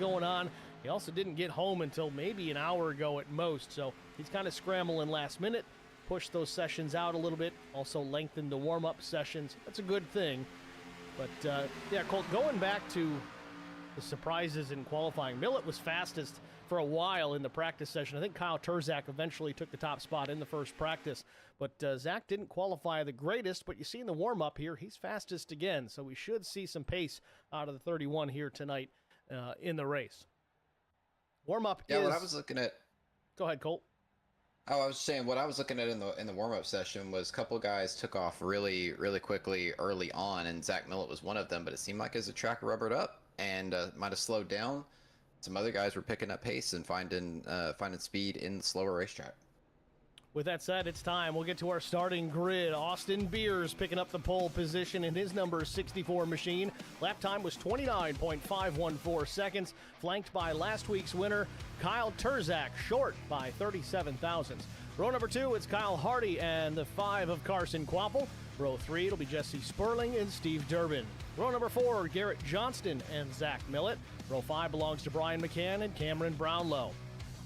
going on. He also didn't get home until maybe an hour ago at most, so he's kind of scrambling last minute, pushed those sessions out a little bit, also lengthened the warm-up sessions. That's a good thing. But, yeah, Colt, going back to the surprises in qualifying, Millett was fastest for a while in the practice session. I think Kyle Terzak eventually took the top spot in the first practice, but Zach didn't qualify the greatest, but you see in the warm-up here, he's fastest again, so we should see some pace out of the 31 here tonight in the race. Warm-up is... what I was looking at... Go ahead, Colt. Oh, I was saying what I was looking at in the warm-up session was a couple of guys took off really quickly early on, and Zach Millett was one of them, but it seemed like as the track rubbered up and might have slowed down, some other guys were picking up pace and finding speed in the slower racetrack. With that said, it's time. We'll get to our starting grid. Austin Beers picking up the pole position in his number 64 machine. Lap time was 29.514 seconds, flanked by last week's winner, Kyle Terzak, short by 37 thousandths. Row number 2, it's Kyle Hardy and the 5 of Carson Quapple. Row 3, it'll be Jesse Sperling and Steve Durbin. Row number 4, Garrett Johnston and Zach Millett. Row 5 belongs to Brian McCann and Cameron Brownlow.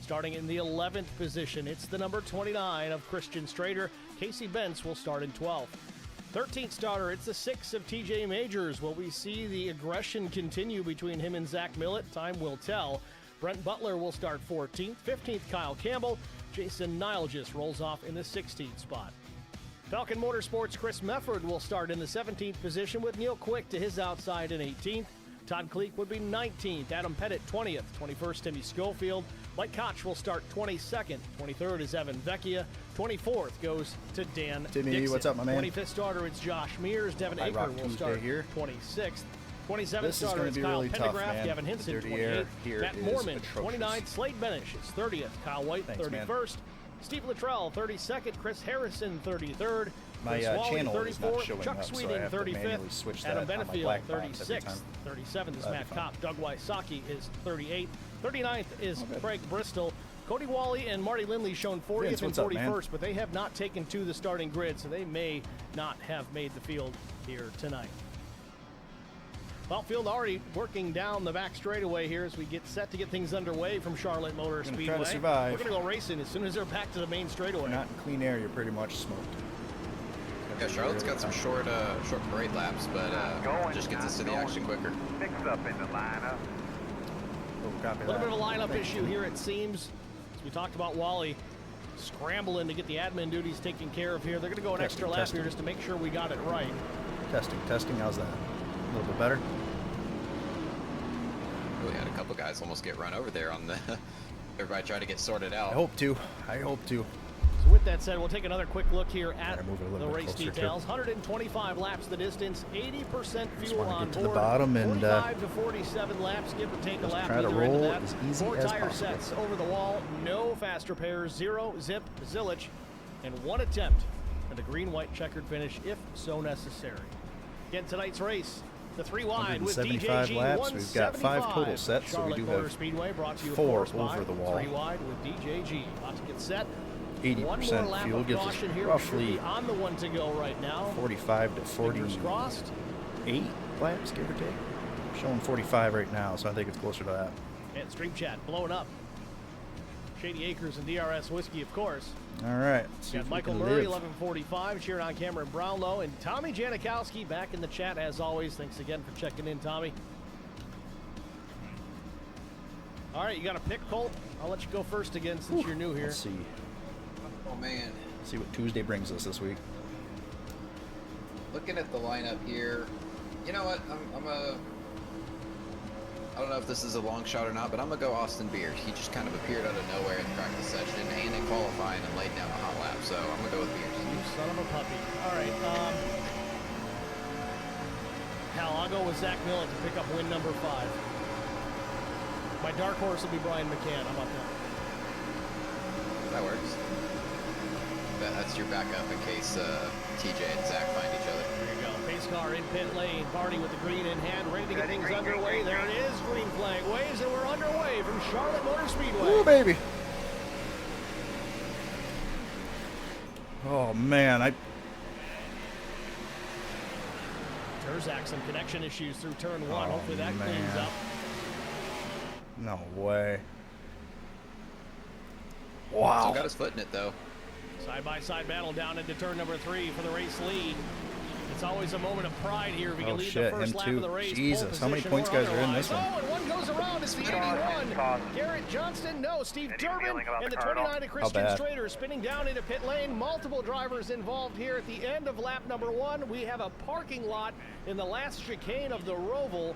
Starting in the 11th position, it's the number 29 of Christian Strader. Casey Bentz will start in 12th. 13th starter, it's the 6 of TJ Majors. Will we see the aggression continue between him and Zach Millett? Time will tell. Brent Butler will start 14th. 15th, Kyle Campbell. Jason Nilgis rolls off in the 16th spot. Falcon Motorsports' Chris Mefford will start in the 17th position with Neil Quick to his outside in 18th. Todd Kleek would be 19th. Adam Pettit 20th. 21st, Timmy Schofield. Mike Koch will start 22nd. 23rd is Evan Vecchia. 24th goes to Dan Timmy, Dixon. what's up, my man? 25th starter, it's Josh Mears. Devin Aker will start here. 26th. 27th This starter, it's Kyle really Pendergraft. tough, Gavin Hinson, 28th. Matt Mormon, 29th. Slade Benish is 30th. Kyle White, 31st. Steve Luttrell, 32nd. Chris Harrison, 33rd. My channel is not showing Chuck up, Sweeting, so I have to 35th. manually switch that Adam on my Benefield, black box every 36th. time. 37th is That'd Matt be fun. Kopp. Doug Wysocki is 38th. 39th is Craig Bristol. Cody Wally and Marty Lindley shown 40th Vince, and what's up, 41st, man? but they have not taken to the starting grid, so they may not have made the field here tonight. Well, field already working down the back straightaway here as we get set to get things underway from Charlotte Motor Speedway. Try to survive. We're going to go racing as soon as they're back to the main straightaway. Not in clean air, you're pretty much smoked. Yeah, Charlotte's got some short parade laps, but just gets us to the action quicker. Mix up in the lineup. Oh, copy A little that. bit of a lineup Thank issue you. here, it seems. As we talked about Wally scrambling to get the admin duties taken care of here. They're going to go an extra lap here just to make sure we got it right. Testing, how's that? A little bit better? We had a couple guys almost get run over there on the... Everybody tried to get sorted out. I hope to. So with that said, we'll take another quick look here at Gotta move it a the little bit race closer, details. 125 laps the distance, 80% Just fuel wanna on get to the board. bottom and, 45 to 47 laps, give or take a just lap try to either end of roll that. as easy 4 as tire possible. sets over the wall, no fast repairs, 0 zip, zilch, and 1 attempt at the green-white checkered finish if so necessary. Again, tonight's race, the 3 wide with 175 DJG laps. We've got 5 total sets, so we Charlotte do Motor have Speedway brought to you 4 of course, by over the wall. 3 wide with DJG. About to get set. 80% One more lap fuel of gives us caution here. roughly We should be on the one to go right now. 45 to Fingers 48 crossed. laps, give or take. Showing 45 right now, so I think it's closer to that. And Stream Chat blowing up. Shady Acres and DRS Whiskey, of course. All right. Let's see Got if Michael we can Murray, live. 11:45, cheering on Cameron Brownlow, and Tommy Janikowski back in the chat as always. Thanks again for checking in, Tommy. All right, you got a pick, Colt? I'll let you go first again since you're new here. Let's see. Oh, man. See what Tuesday brings us this week. Looking at the lineup here, you know what? I don't know if this is a long shot or not, but I'm going to go Austin Beers. He just kind of appeared out of nowhere in the practice session and in qualifying and laid down a hot lap, so I'm going to go with Beers. You son of a puppy. All right. Hell, I'll go with Zach Millett to pick up win number 5. My dark horse will be Brian McCann. How about that? That works. That's your backup in case TJ and Zach find each other. There you go. Pace car in pit lane. Party with the green in hand. Ready to get things underway. There it is. Green flag waves, and we're underway from Charlotte Motor Speedway. Ooh, baby. Oh, man. Terzak, some connection issues through turn 1. Hopefully that man. cleans up. No way. Still Wow. got his foot in it, though. Side-by-side battle down into turn number 3 for the race lead. It's always a moment of pride here if we can Oh, lead shit, the first him lap too. of the race. Jesus, how many Pole points position guys are in or this one? otherwise. Oh, and one goes around. It's the 81. Garrett Johnston, no. Steve Any Durbin feeling about and the the car at all? 29 of Christian bad? Strader spinning down into pit lane. Multiple drivers involved here at the end of lap number 1. We have a parking lot in the last chicane of the Roval.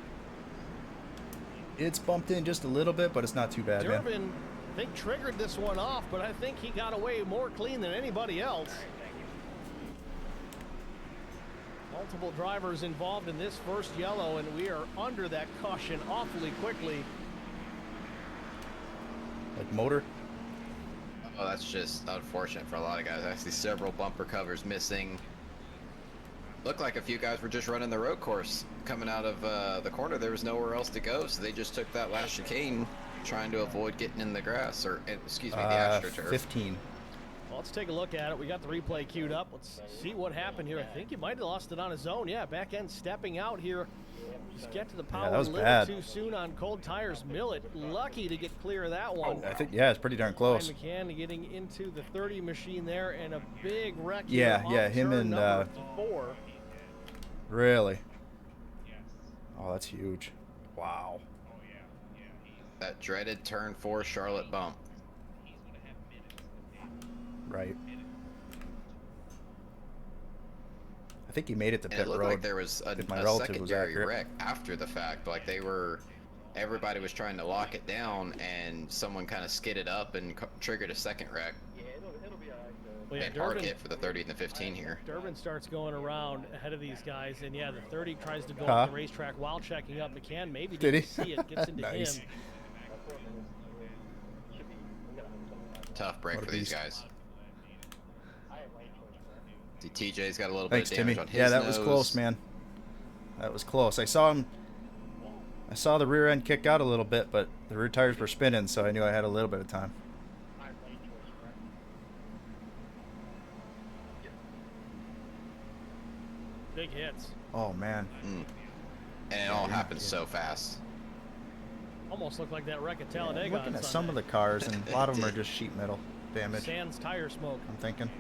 It's bumped in just a little bit, but it's not too bad, man. Durbin, I think, triggered this one off, but I think he got away more clean than anybody else. Multiple drivers involved in this first yellow, and we are under that caution awfully quickly. Like motor. Oh, that's just unfortunate for a lot of guys. I see several bumper covers missing. Looked like a few guys were just running the road course. Coming out of the corner, there was nowhere else to go, so they just took that last chicane, trying to avoid getting in the grass, or excuse me, the AstroTurf. 15. Well, let's take a look at it. We got the replay queued up. Let's see what happened here. I think he might have lost it on his own. Yeah, back end stepping out here. Just get to the power that was a little bad. too soon on cold tires. Millet lucky to get clear of that one. I think, yeah, it's pretty darn close. Ryan McCann getting into the 30 machine there, and a big wreck Yeah, here yeah, on him turn and, number 4. Really? Oh, that's huge. Wow. That dreaded turn 4 Charlotte bump. Right. I think he made it to And pit it looked road. like there was a, if my a relative was secondary accurate. wreck after the fact. Like everybody was trying to lock it down, and someone kind of skidded up and triggered a second wreck. Well, yeah, And hard Durbin, hit for the 30 and the 15 here. Durbin starts going around ahead of these guys, and yeah, the 30 tries to go Huh? up the racetrack while checking up. McCann maybe Did he? didn't see it, gets into Nice. him. Tough break What a for these beast. guys. See, TJ's got a little Thanks, bit of damage Timmy. on his Yeah, that was nose. close, man. That was close. I saw the rear end kick out a little bit, but the rear tires were spinning, so I knew I had a little bit of time. Big hits. Oh, man. And it all happened so fast. Almost looked like that wreck at Yeah, Talladega looking on at some of the cars, and a lot of them are just sheet metal damage, Sans tire smoke. I'm thinking.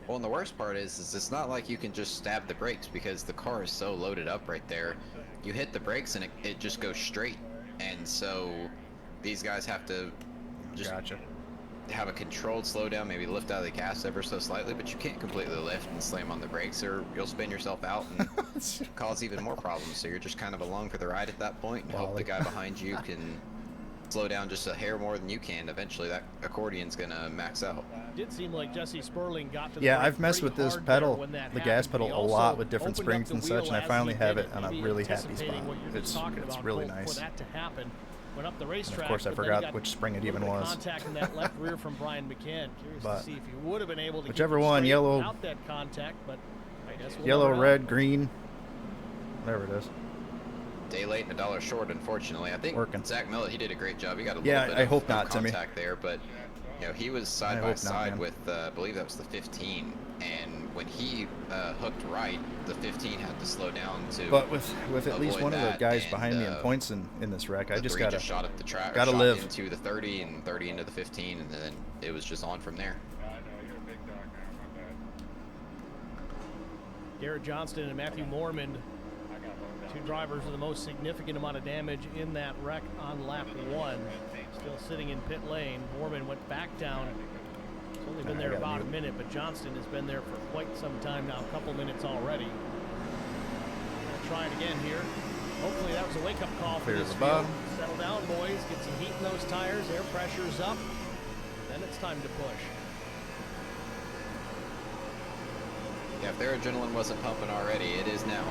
Well, and the worst part is it's not like you can just stab the brakes, because the car is so loaded up right there. You hit the brakes and it just goes straight. And so these guys have to just Gotcha. have a controlled slowdown, maybe lift out of the gas ever so slightly, but you can't completely lift and slam on the brakes, or you'll spin yourself out and cause even more problems. So you're just kind of along for the ride at that point, and hope the Wally. guy behind you can slow down just a hair more than you can. Eventually that accordion's gonna max out. Did seem like Jesse Sperling got to the Yeah, brake I've messed pretty with this hard there pedal, when that the gas happened. pedal, He a also lot with different opened up springs the and such, wheel and I as finally he have did it on a maybe really happy anticipating spot. what you're just It's talking about, really Colt, nice. For that to happen, went up the racetrack. course, I but then he forgot got which spring it a even little bit of was. Contact in that left rear from Brian McCann. Curious But to see if he would have been able to whichever keep it one, straight yellow- without that contact, but I guess we'll Yellow, never know. red, green, whatever it is. Day late and $1 short, unfortunately. I think Working. Zach Millett, he did a great job. He got a Yeah, little bit I of, hope of not, Timmy. contact there, but you know, he was I side hope by not, side man. with, I believe that was the 15, and when he hooked right, the 15 had to slow down to. But with at least avoid one of the that, guys and, behind me in points in this wreck, I the just 3 gotta shot up the track, gotta shot live. into the 30 and 30 into the 15, and then it was just on from there. Garrett Johnston and Matthew Mormon, two drivers with the most significant amount of damage in that wreck on lap 1. Still sitting in pit lane. Mormon went back down. He's only been I there got about a mute. minute, but Johnston has been there for quite some time now, a couple minutes already. Gonna try it again here. Hopefully that was a wake-up call for Clear this the field. bottom. Settle down, boys. Get some heat in those tires. Air pressure's up. Then it's time to push. Yeah, if their adrenaline wasn't pumping already, it is now.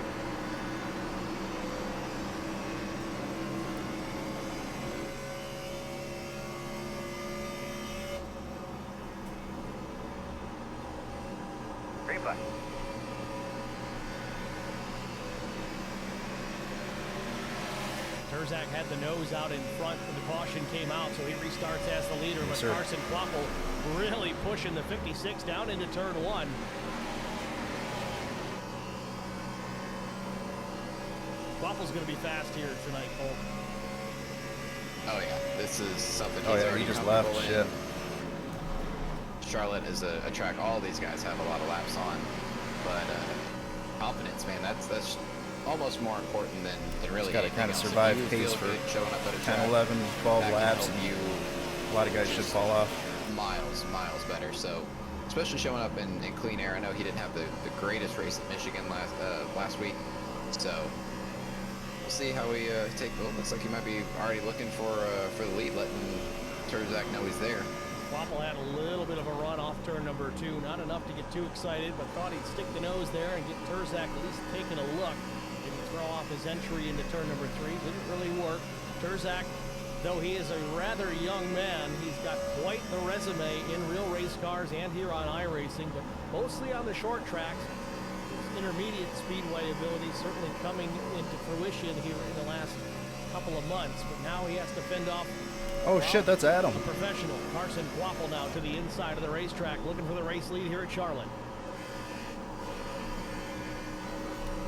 Green flag. Terzak had the nose out in front when the caution came out, so he restarts as the leader. But sir. Carson Quappel really pushing the 56 down into turn 1. Quappel Quapple's going to be fast here tonight, Cole. Oh yeah, this is something Oh he's yeah, already he just left. comfortable in. Shit. Charlotte is a track all these guys have a lot of laps on, but confidence, man, that's almost more important than really Got to anything kind of else. If survive you pace feel for good showing up at a 10, track, 11, 12 that can laps. help you A lot of guys should fall off. miles better. So, especially showing up in clean air. I know he didn't have the greatest race at Michigan last week, so we'll see how we take. Well, looks like he might be already looking for the lead, letting Terzak know he's there. Quapple had a little bit of a run off turn number 2. Not enough to get too excited, but thought he'd stick the nose there and get Terzak at least taking a look. Maybe throw off his entry into turn number 3. Didn't really work. Terzak, though he is a rather young man, he's got quite the resume in real race cars and here on iRacing, but mostly on the short tracks. His intermediate speedway ability certainly coming into fruition here in the last couple of months, but now he has to fend off. Oh shit, that's Adam. A professional. Carson Quapple now to the inside of the racetrack, looking for the race lead here at Charlotte.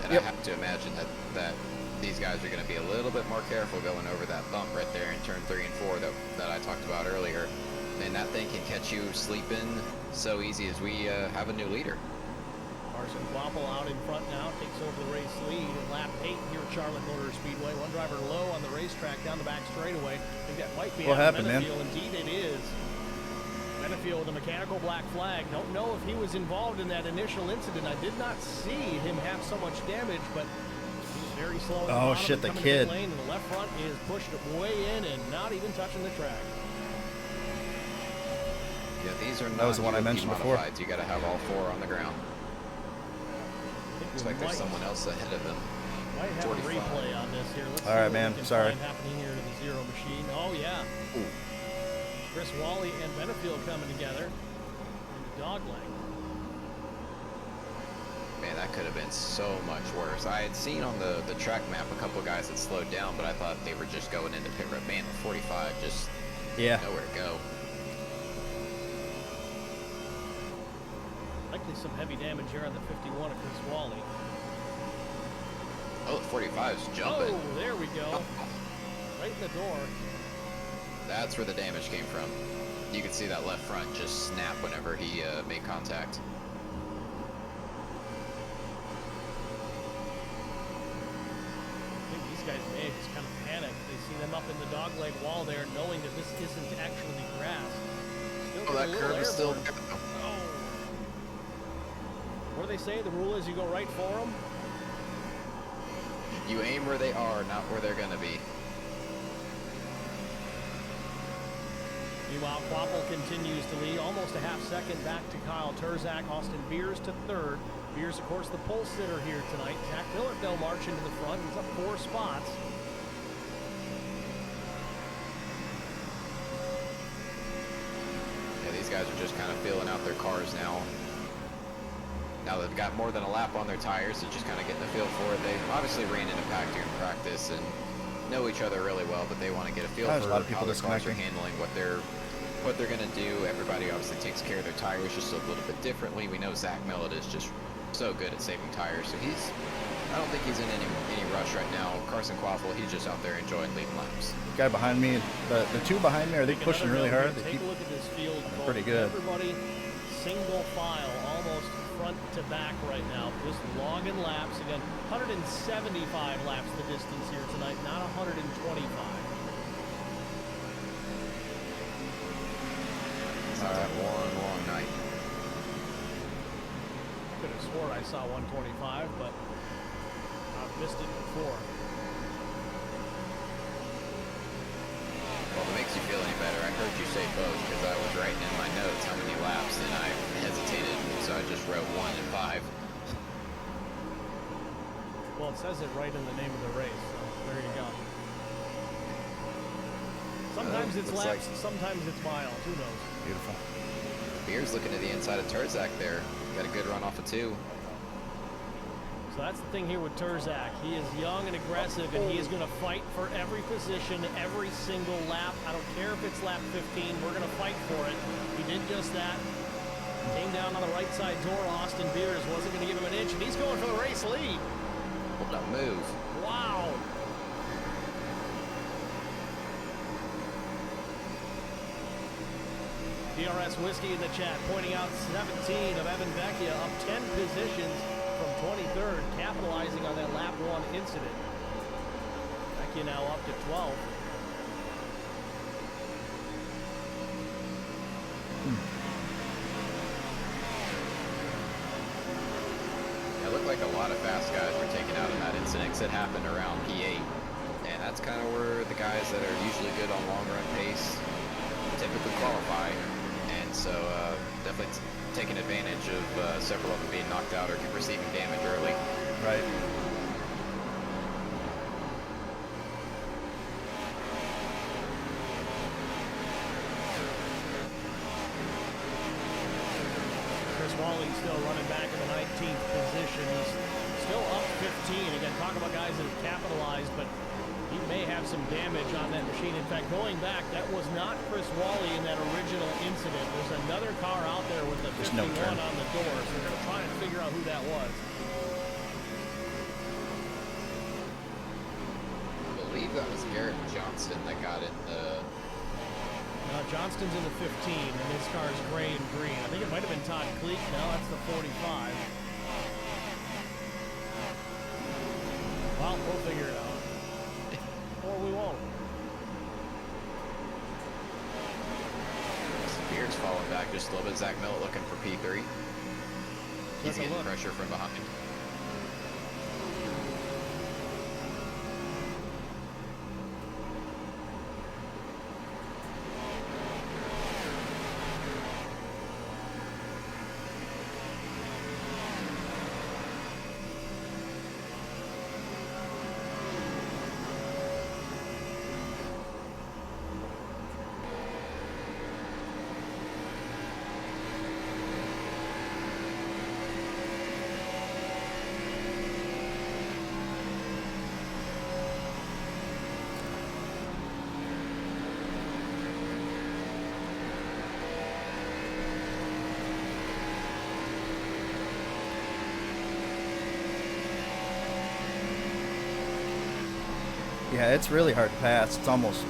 And I have to imagine that these guys are going to be a little bit more careful going over that bump right there in turn 3 and 4 that I talked about earlier. And that thing can catch you sleeping so easy as we have a new leader. Carson Quapple out in front now, takes over the race lead in lap 8 here at Charlotte Motor Speedway. One driver low on the racetrack down the back straightaway. I think that might be What Adam happened, man? Benefiel. Indeed it is. Benefiel with a mechanical black flag. Don't know if he was involved in that initial incident. I did not see him have so much damage, but he's very slow. Oh, shit, the kid. Lane, and the left front is pushed way in and not even touching the track. Yeah, these are not That was the one I UOP mentioned before. modifieds. You got to have all 4 on the ground. Looks like there's someone else ahead of him. Might have 45. a replay on this here. Let's All see right, what man. we can Sorry. find happening here to the Zero machine. Oh yeah. Ooh. Chris Wally and Benefiel coming together in the dog leg. Man, that could have been so much worse. I had seen on the track map a couple of guys that slowed down, but I thought they were just going into pit road. Man, the 45 just nowhere to go. Likely some heavy damage here on the 51 of Chris Wally. Oh, the 45 is jumping. Oh, there we go. Right in the door. That's where the damage came from. You could see that left front just snap whenever he made contact. I think these guys may have just kind of panicked. They see them up in the dog leg wall there, knowing that this isn't actually grass. Still Oh, that curve is still airborne. there. Oh. What do they say? The rule is you go right for them? You aim where they are, not where they're going to be. Meanwhile, Quapple continues to lead, almost a half second back to Kyle Terzak. Austin Beers to third. Beers, of course, the pole sitter here tonight. Zach Millett, though, marching to the front. He's up 4 spots. Yeah, these guys are just kind of feeling out their cars now. Now they've got more than a lap on their tires, so just kind of getting a feel for it. They obviously ran into pack during practice and know each other really well, but they want to get a feel for There's a lot of how people their cars are disconnecting. handling, what they're going to do. Everybody obviously takes care of their tires just a little bit differently. We know Zach Millett is just so good at saving tires, so I don't think he's in any rush right now. Carson Quaffle, he's just out there enjoying leading laps. Guy behind me, the 2 behind me, are they Take pushing another really note hard? here. They Take keep a look at this field. Cole. pretty good. Everybody single file, almost front to back right now. Just logging laps. Again, 175 laps the distance here tonight, not 125. Sounds like one long night. Could have swore I saw 125, but I've missed it before. Well, if it makes you feel any better, I heard you say both because I was writing in my notes how many laps and I hesitated, so I just wrote 1 and 5. Well, it says it right in the name of the race, so there you go. Sometimes it's looks laps, like- sometimes it's miles. Who knows? beautiful. Beers looking to the inside of Terzak there. Got a good run off of 2. So that's the thing here with Terzak. He is young and aggressive, and he is going to fight for every position, every single lap. I don't care if it's lap 15. We're going to fight for it. He did just that. Came down on the right side door. Austin Beers wasn't going to give him an inch, and he's going for the race lead. Hold up, move. Wow. DRS Whiskey in the chat pointing out 17 of Evan Vecchia up 10 positions from 23rd, capitalizing on that lap 1 incident. Vecchia now up to 12th. It looked like a lot of fast guys were taken out in that incident because it happened around P8. And that's kind of where the guys that are usually good on long run pace typically qualify. And so definitely taking advantage of several of them being knocked out or receiving damage early. Right. Chris Wally still running back in the 19th position. He's still up 15. Again, talk about guys that have capitalized, but he may have some damage on that machine. In fact, going back, that was not Chris Wally in that original incident. There's another car out there with the 51 on the door, so we're going to try and figure out who that was. I believe that was Garrett Johnston that got in the... Johnston's in the 15, and his car is gray and green. I think it might have been Todd Cleek. No, that's the 45. Well, we'll figure it out. Or we won't. Spears falling back just a little bit. Zach Millett looking for P3. He's getting pressure from behind. Yeah, it's really hard to pass. It's almost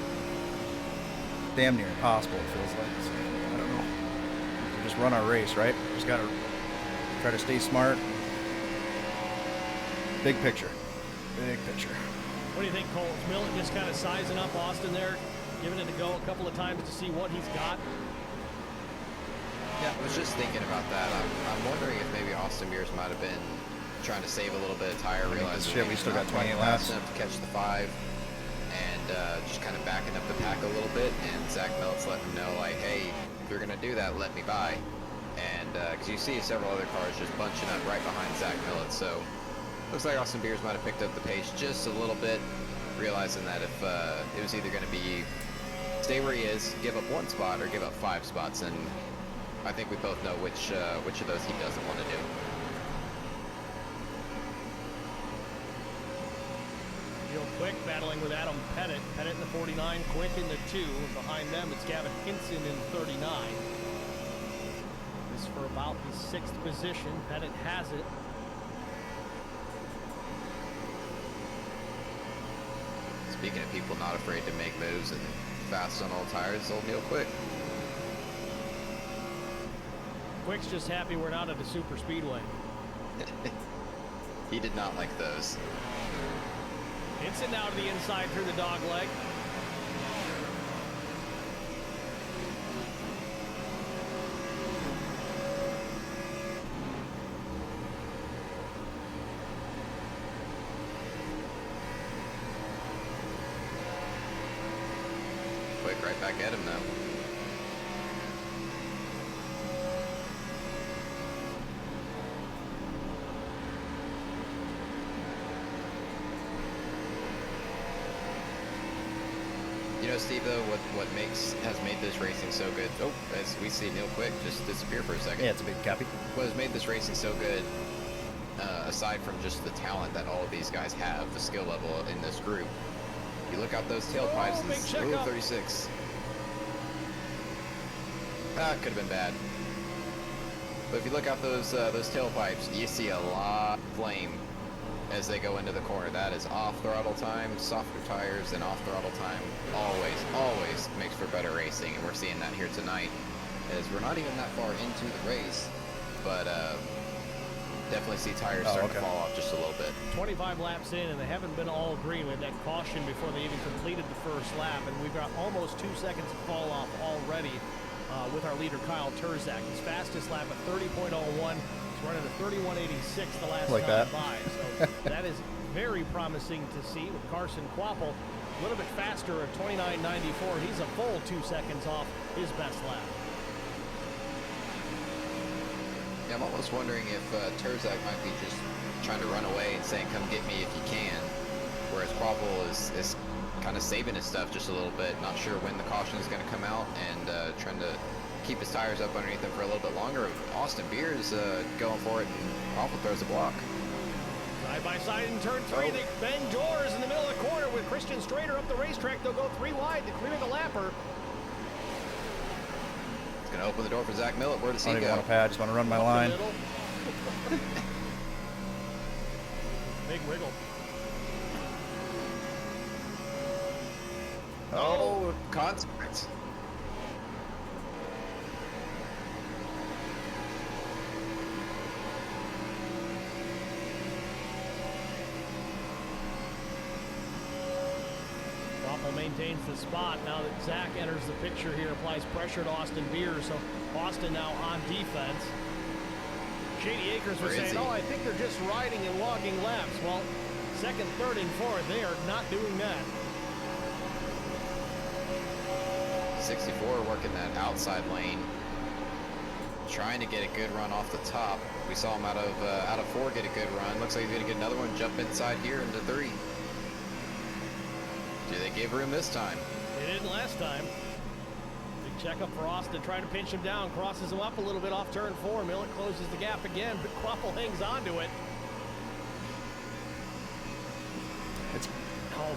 damn near impossible, it feels like. So, I don't know. We just run our race, right? Just got to try to stay smart. Big picture. Big picture. What do you think, Cole? Is Millett just kind of sizing up Austin there, giving it a go a couple of times to see what he's got? Yeah, I was just thinking about that. I'm wondering if maybe Austin Beers might have been trying to save a little bit of tire, realizing we still got 28 laps enough to catch the 5, and just kind of backing up the pack a little bit. And Zach Millett's letting him know, like, hey, if you're gonna do that, let me by. And because you see several other cars just bunching up right behind Zach Millett, so looks like Austin Beers might have picked up the pace just a little bit, realizing that if it was either going to be stay where he is, give up 1 spot, or give up 5 spots, and I think we both know which of those he doesn't want to do. Real Quick battling with Adam Pettit. Pettit in the 49, Quick in the 2. Behind them, it's Gavin Hinson in 39. This for about the 6th position. Pettit has it. Speaking of people not afraid to make moves and fast on all tires, old Neil Quick. Quick's just happy we're not at a super speedway. He did not like those. Hinson now to the inside through the dog leg. Quick right back at him though. You know, Steve, though, what has made this racing so good? Oh, as we see Neil Quick just disappear for a second. Yeah, it's a big copy. What has made this racing so good, aside from just the talent that all of these guys have, the skill level in this group, you look out those tailpipes and big checkup. 36. That could have been bad. But if you look out those tailpipes, you see a lot of flame as they go into the corner. That is off throttle time, softer tires, and off throttle time always makes for better racing, and we're seeing that here tonight as we're not even that far into the race, but definitely see tires starting to fall off just a little bit. 25 laps in, and they haven't been all green with that caution before they even completed the first lap, and we've got almost 2 seconds of fall off already with our leader Kyle Terzak. His fastest lap at 30.01. He's running a 31.86 the last like time that. by, so that is very promising to see with Carson Quapple a little bit faster at 29.94. He's a full 2 seconds off his best lap. Yeah, I'm almost wondering if Terzak might be just trying to run away and saying, come get me if you can, whereas Quapple is kind of saving his stuff just a little bit, not sure when the caution is going to come out, and trying to keep his tires up underneath him for a little bit longer. Austin Beers going for it, and Quapple throws a block. Side by side in turn 3, they bang doors in the middle of the corner with Christian Strader up the racetrack. They'll go 3 wide to clear the lapper. Going to open the door for Zach Millett. Where does he I don't go? even want to pad, just want to run my line. Big wiggle. Oh, contact. Maintains the spot. Now that Zach enters the picture here, applies pressure to Austin Beers, so Austin now on defense. Shady Acres was saying, oh, I think they're just riding and logging laps. Well, second, third, and fourth, they are not doing that. 64 working that outside lane, trying to get a good run off the top. We saw him out of 4 get a good run. Looks like he's going to get another one, jump inside here into 3. Do they give room this time? They didn't last time. Big checkup for Austin, trying to pinch him down, crosses him up a little bit off turn 4. Millett closes the gap again, but Quapple hangs on to it.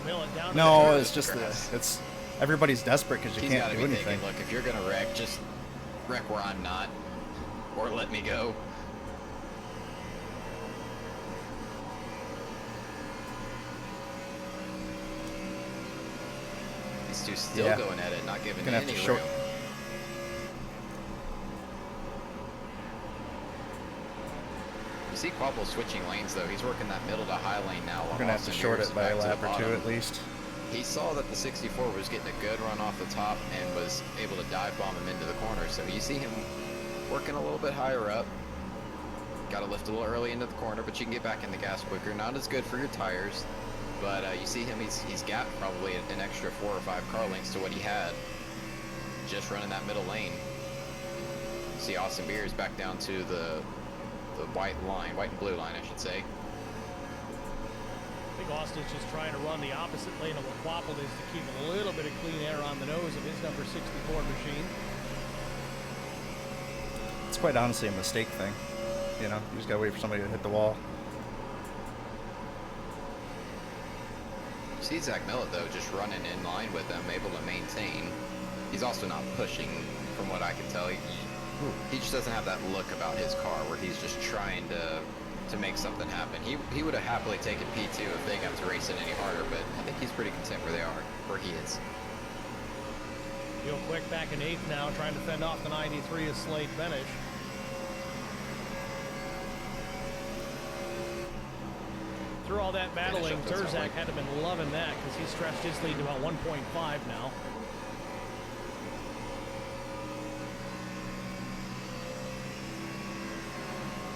Millett down. No, it's just it's everybody's desperate because you He's can't do anything. Thinking, look, if you're gonna wreck, just wreck where I'm not, or let me go. These two still going at it, not giving any room. You see Quapple switching lanes though. He's working that middle to high lane now. We're gonna have to short it by a lap or 2 at least. He saw that the 64 was getting a good run off the top and was able to dive bomb him into the corner. So you see him working a little bit higher up. Got to lift a little early into the corner, but you can get back in the gas quicker. Not as good for your tires, but you see him, he's gapped probably an extra 4 or 5 car lengths to what he had just running that middle lane. See Austin Beers back down to the white line, white and blue line, I should say. I think Austin's just trying to run the opposite lane of what Quapple is to keep a little bit of clean air on the nose of his number 64 machine. It's quite honestly a mistake thing. You know, you just gotta wait for somebody to hit the wall. You see Zach Millett though, just running in line with them, able to maintain. He's also not pushing, from what I can tell. He just doesn't have that look about his car where he's just trying to make something happen. He would have happily taken P2 if they got to race it any harder, but I think he's pretty content where he is. Real quick back in 8th now, trying to fend off the 93 of Slade Benish. Through all that battling, Terzak had to have been loving that because he stretched his lead to about 1.5 now.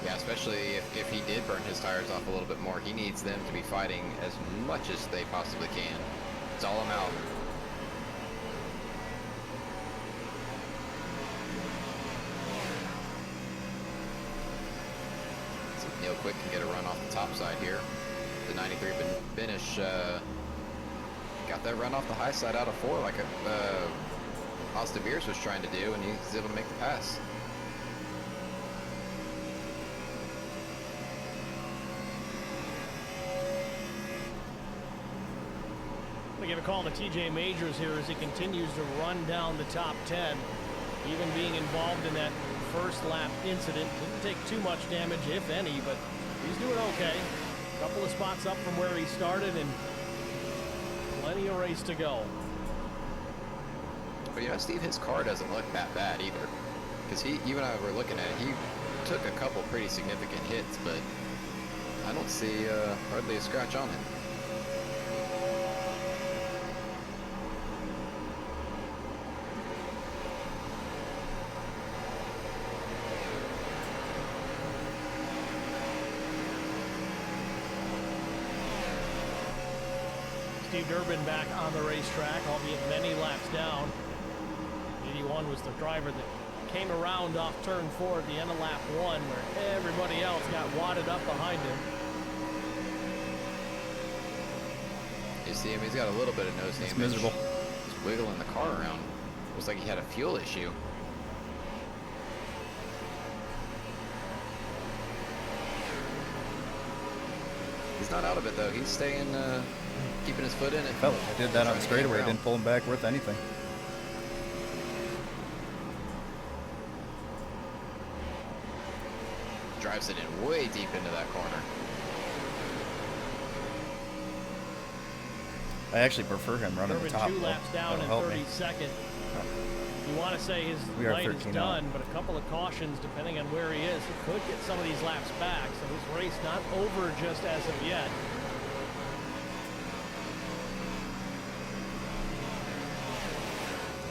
Yeah, especially if he did burn his tires off a little bit more, he needs them to be fighting as much as they possibly can. It's all them out. See if Neil Quick can get a run off the top side here. The 93 Benish got that run off the high side out of 4 like Austin Beers was trying to do, and he's able to make the pass. We give a call to TJ Majors here as he continues to run down the top 10. Even being involved in that first lap incident, didn't take too much damage, if any, but he's doing okay. A couple of spots up from where he started and plenty of race to go. But you know, Steve, his car doesn't look that bad either. Because you and I were looking at it, he took a couple pretty significant hits, but I don't see hardly a scratch on him. Steve Durbin back on the racetrack, albeit many laps down. 81 was the driver that came around off turn 4 at the end of lap 1, where everybody else got wadded up behind him. You see him, he's got a little bit of nose damage. It's miserable. He's wiggling the car around. Looks like he had a fuel issue. He's not out of it though. He's staying, keeping his foot in it. Felt like I did that on the straightaway. Didn't pull him back worth anything. Drives it in way deep into that corner. I actually prefer him running Durbin the top. 2 laps down in That'll help 30 me. seconds. You want to say his We are light is 13 done, out. but a couple of cautions depending on where he is. He could get some of these laps back, so his race not over just as of yet.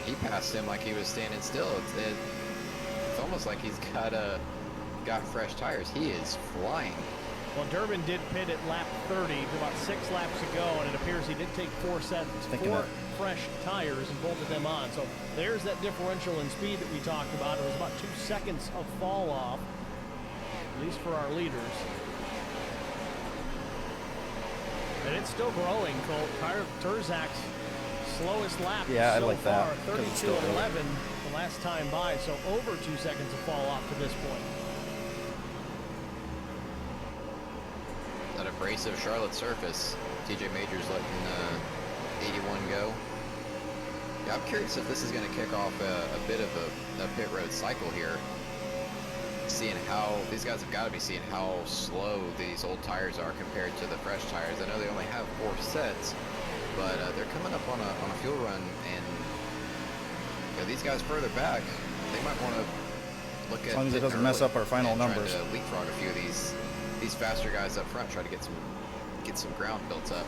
He passed him like he was standing still. It's almost like he's got fresh tires. He is flying. Well, Durbin did pit at lap 30 about 6 laps ago, and it appears he did take 4 fresh tires and bolted them on. So there's that differential in speed that we talked about. It was about 2 seconds of fall off, at least for our leaders. And it's still growing, Colt. Turzak's slowest lap Yeah, I so like far, that, 'cause it's 32 still and 11 the last time by, so over 2 seconds of fall off to this point. That abrasive Charlotte surface. TJ Majors letting 81 go. Yeah, I'm curious if this is going to kick off a bit of a pit road cycle here. Seeing how these guys have got to be seeing how slow these old tires are compared to the fresh tires. I know they only have 4 sets, but they're coming up on a fuel run, and you know, these guys further back, they might want to look at. As long as it doesn't mess up our final numbers. To leapfrog a few of these faster guys up front, try to get some ground built up.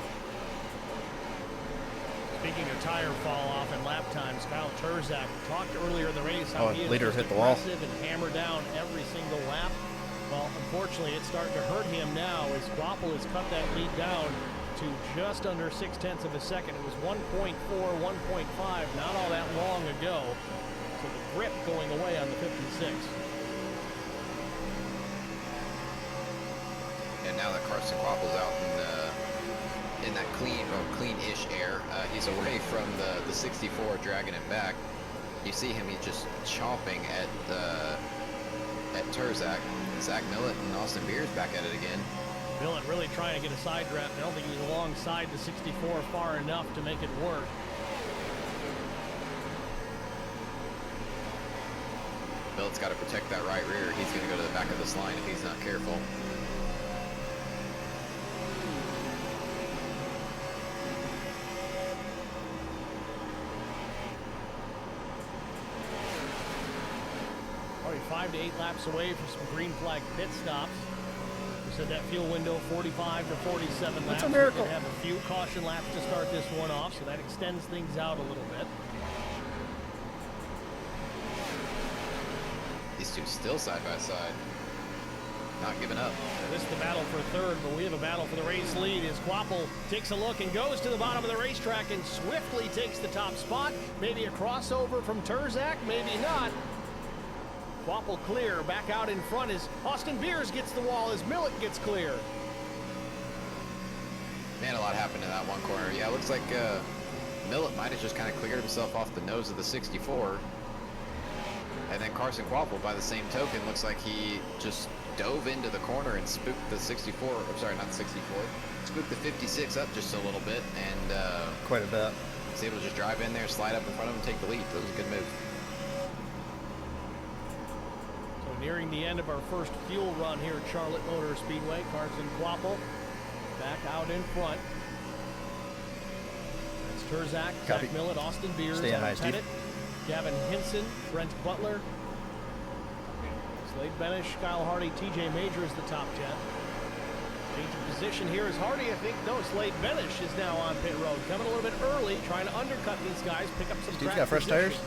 Speaking of tire fall off and lap times, Kyle Turzak talked earlier in the race how he is leader just hit the wall. aggressive and hammer down every single lap. Well, unfortunately, it's starting to hurt him now as Quapple has cut that lead down to just under 0.6 of a second. It was 1.4, 1.5 not all that long ago. So the grip going away on the 56. And now that Carson Quapple's out in that clean-ish air, he's away from the 64, dragging him back. You see him, he's just chomping at Turzak. Zach Millett and Austin Beers back at it again. Millett really trying to get a side draft. I don't think he was alongside the 64 far enough to make it work. Millett's got to protect that right rear. He's going to go to the back of this line if he's not careful. Probably 5 to 8 laps away from some green flag pit stops. We said that fuel window 45 to 47 laps. That's a miracle. We're gonna have a few caution laps to start this one off, so that extends things out a little bit. These two still side by side, not giving up. This is the battle for third, but we have a battle for the race lead as Quapple takes a look and goes to the bottom of the racetrack and swiftly takes the top spot. Maybe a crossover from Turzak, maybe not. Quapple clear, back out in front as Austin Beers gets the wall as Millett gets clear. Man, a lot happened in that one corner. Yeah, it looks like Millett might have just kind of cleared himself off the nose of the 64. And then Carson Quapple, by the same token, looks like he just dove into the corner and spooked the 64. I'm sorry, not the 64. Spooked the 56 up just a little bit, and Quite a bit. was able to just drive in there, slide up in front of him, and take the lead. That was a good move. So nearing the end of our first fuel run here at Charlotte Motor Speedway, Carson Quapple back out in front. That's Turzak, Copy. Zach Millett, Austin Beers, Stay in Adam high, Steve. Pettit, Gavin Hinson, Brent Butler, Slade Benish, Kyle Hardy, TJ Major is the top 10. Change of position here is Hardy, I think. No, Slade Benish is now on pit road. Coming a little bit early, trying to undercut these guys, pick up some Steve's track got fresh position. tires.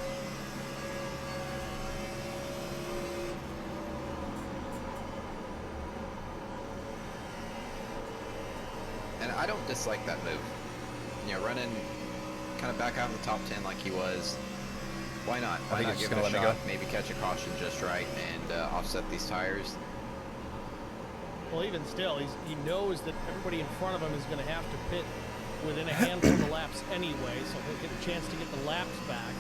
And I don't dislike that move. You know, running kind of back out in the top 10 like he was. Why not? Why think not he's give just it a gonna let shot? me Maybe catch a caution just right and offset these tires. Well, even still, he knows that everybody in front of him is going to have to pit within a handful of laps anyway, so he'll get a chance to get the laps back.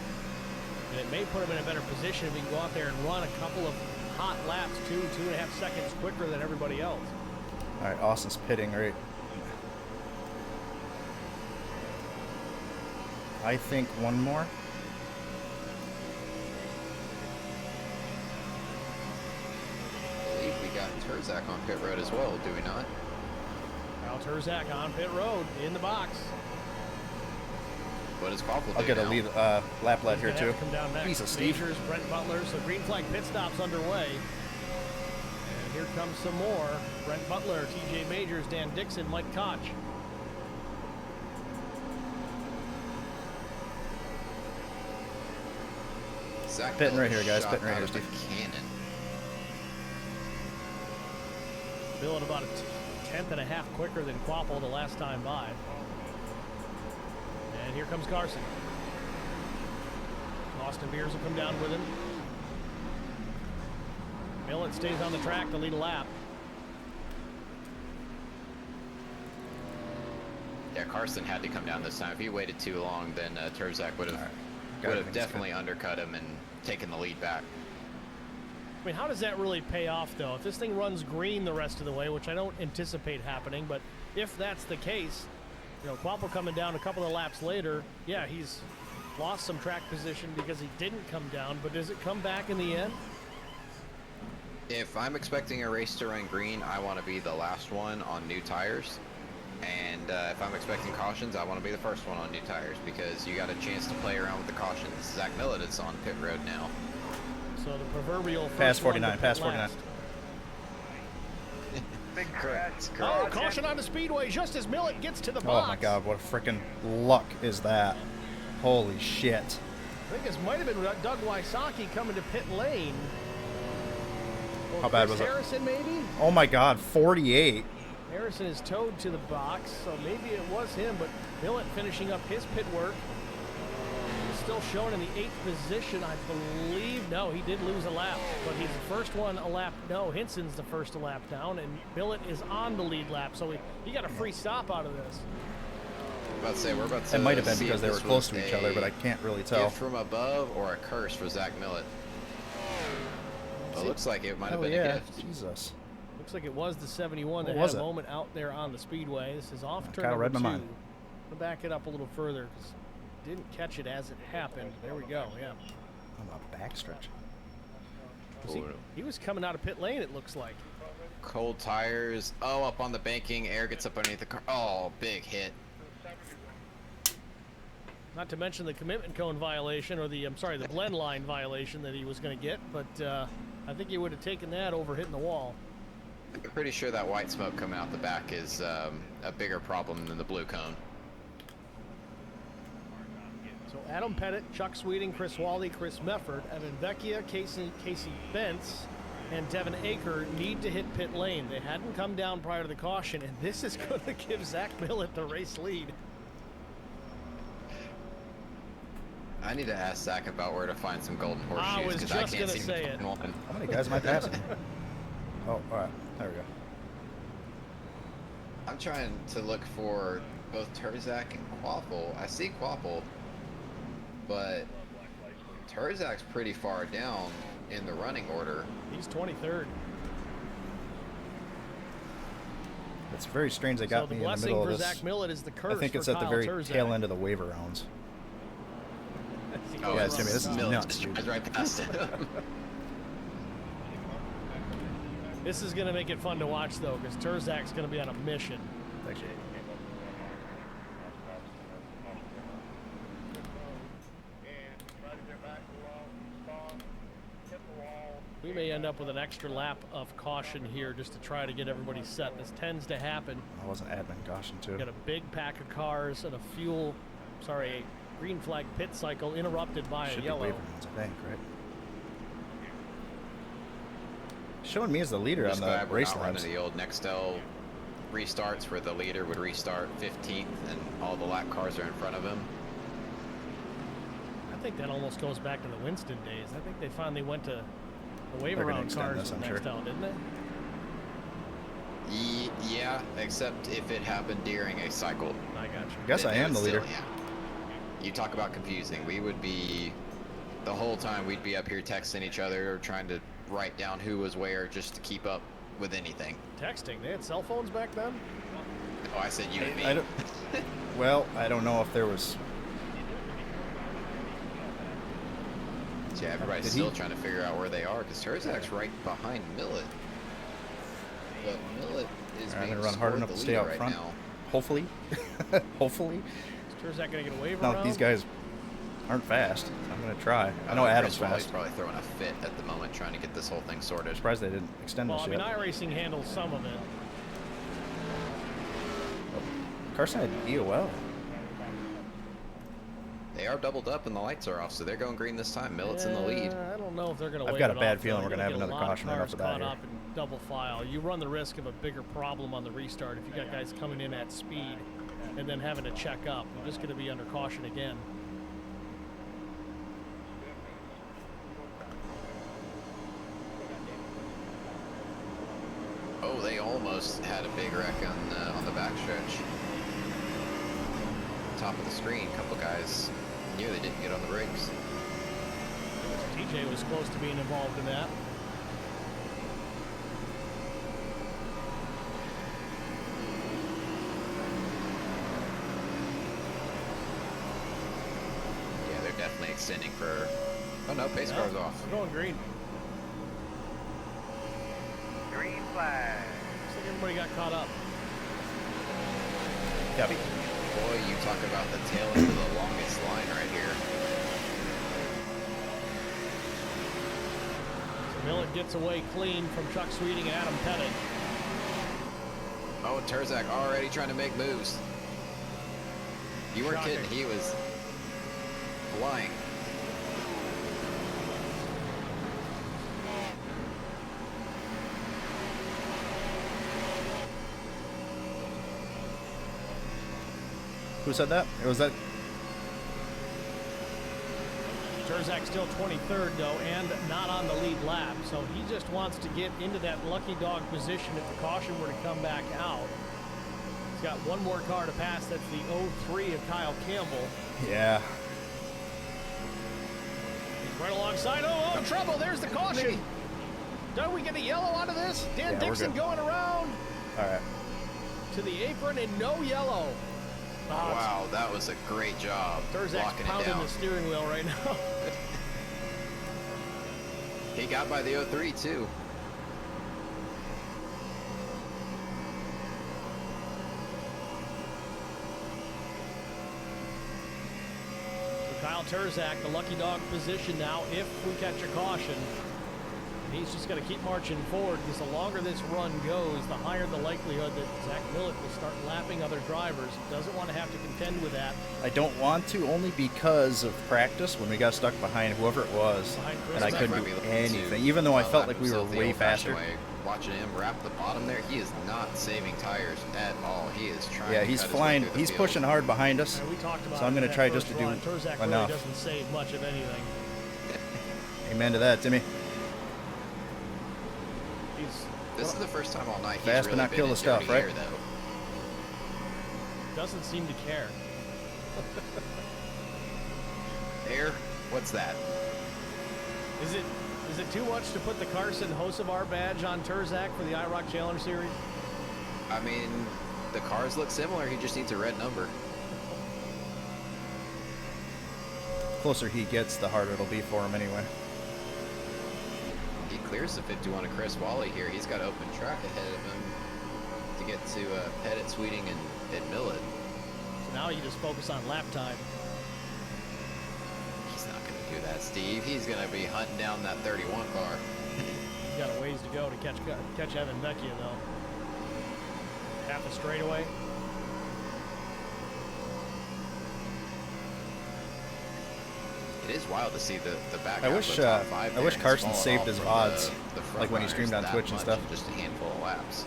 And it may put him in a better position if he can go out there and run a couple of hot laps, 2.5 seconds quicker than everybody else. All right, Austin's pitting right. I think one more. I believe we got Terzak on pit road as well, do we not? Kyle Terzak on pit road in the box. What does Quaffle do I'll get a now? lead lap lead here Gonna too. have to come down next. Jesus, Steve. Majors, Brent Butler, so green flag pit stops underway. And here comes some more. Brent Butler, TJ Majors, Dan Dixon, Mike Koch. Zach Pitting right Miller here, guys, shot pitting right out here, of the Steve. cannon. Bill at about a tenth and a half quicker than Quapple the last time by. And here comes Carson. Austin Beers will come down with him. Millett stays on the track to lead a lap. Yeah, Carson had to come down this time. If he waited too long, then Terzak would have Got it, definitely undercut him and taken the lead back. I mean, how does that really pay off, though? If this thing runs green the rest of the way, which I don't anticipate happening, but if that's the case, you know, Quapple coming down a couple of laps later, yeah, he's lost some track position because he didn't come down, but does it come back in the end? If I'm expecting a race to run green, I want to be the last one on new tires. And if I'm expecting cautions, I want to be the first one on new tires because you got a chance to play around with the cautions. Zach Millett is on pit road now. So the proverbial first Pass one to 49, pit pass 49. last. Big Correct. Oh, caution on the speedway just as Millett gets to the box. Oh my God, what a freaking luck is that? Holy shit. I think this might have been Doug Wysocki coming to pit lane. Or How bad Chris was it? Harrison, maybe? Oh my God, 48. Harrison is towed to the box, so maybe it was him, but Millett finishing up his pit work. He's still shown in the 8th position, I believe. No, he did lose a lap, but he's the first one a lap. No, Hinson's the first a lap down, and Millett is on the lead lap, so he got a free stop out of this. About to say, we're about to It might have been see because if they were this close was to each other, but I a can't really tell. gift from above or a curse for Zach Millett. Well, it looks like it might have Oh been yeah, a gift. Jesus. Looks like it was the 71 that What had was a it? moment out there on the speedway. This is off turn Kinda number read my 2. mind. I'll back it up a little further because didn't catch it as it happened. There we go. Yeah. On the backstretch. He was coming out of pit lane, it looks like. Cold tires. Oh, up on the banking. Air gets up underneath the car. Oh, big hit. Not to mention the commitment cone violation, or the the blend line violation that he was going to get, but I think he would have taken that over hitting the wall. I'm pretty sure that white smoke coming out the back is a bigger problem than the blue cone. So Adam Pettit, Chuck Sweeting, Chris Wally, Chris Mefford, Evan Vecchia, Casey Bentz, and Devin Aker need to hit pit lane. They hadn't come down prior to the caution, and this is going to give Zach Millett the race lead. I need to ask Zach about where to find some golden I horseshoes was because I just can't gonna seem say to it. find one. How many guys am I passing? Oh, all right. There we go. I'm trying to look for both Terzak and Quaffle. I see Quaffle, but Terzak's pretty far down in the running order. He's 23rd. It's very strange they So got the me in the blessing middle of for this. Zach Millett is the curse I think it's for at the Kyle very Terzak. tail end of the waiver rounds. Oh, Yeah, it's Jimmy, this is Millett nuts, just dude. drives right past him. This is going to make it fun to watch, though, because Terzak's going to be on a mission. Thanks. may end up with an extra lap of caution here just to try to get everybody set. This tends to happen. I wasn't admin caution too. Got a big pack of cars and a green flag pit cycle interrupted by Should a yellow. be wavering ones, I think, right? Showing me as the leader on Just the glad we're race not running laps. the old Nextel restarts where the leader would restart 15th and all the lap cars are in front of him. I think that almost goes back to the Winston days. I think they finally went to the wave They're gonna around extend cars this, with I'm sure. Nextel, didn't they? Yeah, except if it happened during a cycle. I got you. I guess I Then it am the would leader. still- yeah. You talk about confusing. We would be, the whole time we'd be up here texting each other or trying to write down who was where just to keep up with anything. Texting. They had cell phones back then? Oh, I said you and me. I don't, well, I don't know if there was. Yeah, everybody's Did still he- trying to figure out where they are because Terzak's right behind Millet. But Millet is I'm being gonna run hard scored enough the to stay leader out right front. now. Hopefully, hopefully. Is Terzak going to get a wave No, around? these guys aren't fast. I'm gonna try. I know Adam's Chris Wally's fast. probably throwing a fit at the moment trying to get this whole thing sorted. Surprised they didn't extend Well, this I mean, yet. iRacing handles some of it. Carson had EOL. They are doubled up and the lights are off, so they're going green this time. Millet's in the lead. I don't know if they're going to I've wave got it a bad off, feeling though. we're gonna You're have get a another lot of caution right cars off the bat caught here. up in double file. You run the risk of a bigger problem on the restart if you got guys coming in at speed and then having to check up. You're just going to be under caution again. Oh, they almost had a big wreck on the backstretch. Top of the screen, a couple guys nearly didn't get on the brakes. TJ was close to being involved in that. Yeah, they're definitely extending for. Oh no, pace car's off. We're going green. Green flag. Looks like everybody got caught up. Copy. Boy, you talk about the tail end of the longest line right here. So Millet gets away clean from Chuck Sweeting and Adam Pettit. Oh, Terzak already trying to make moves. You weren't Shocking. kidding, he was flying. Who said that? It was that. Terzak still 23rd, though, and not on the lead lap. So he just wants to get into that lucky dog position if the caution were to come back out. He's got one more car to pass. That's the 03 of Kyle Campbell. Yeah. He's right alongside. Oh, trouble. There's the caution. Don't we get a yellow out of this? Dan Yeah, we're Dixon good. going around All right. to the apron and no yellow. Oh, Wow, that was a great job Terzak's locking it pounding down. the steering wheel right now. He got by the 03 too. So Kyle Terzak, the lucky dog position now if we catch a caution. He's just going to keep marching forward because the longer this run goes, the higher the likelihood that Zach Millet will start lapping other drivers. He doesn't want to have to contend with that. I don't want to, only because of practice when we got stuck behind whoever it was, Behind Chris and I Zach couldn't Might do be looking anything. to Even though I felt lap like we were himself the way old-fashioned faster. way. Watching him wrap the bottom there, he is not saving tires at all. He is trying. Yeah, to he's cut his way flying. through the He's field. pushing hard behind us. And we talked about So I'm going gonna to try just to do Terzak enough. really doesn't save much of anything. Amen to that, Timmy. He's This is the first time all night he's Fast but really not been kill in the stuff, dirty right? air, though. doesn't seem to care. Air? What's that? Is it too much to put the Carson Hocevar badge on Terzak for the IROC Challenge Series? I mean, the cars look similar. He just needs a red number. Closer he gets, the harder it'll be for him anyway. He clears the 51 of Chris Wally here. He's got open track ahead of him to get to Pettit, Sweeting, and Millet. So now you just focus on lap time. He's not going to do that, Steve. He's going to be hunting down that 31 car. He's got a ways to go to catch Evan Vecchia, though. Half a straightaway. It is wild to see the back. I wish Carson saved his odds, like when he streamed on Twitch and stuff. Just a handful of laps.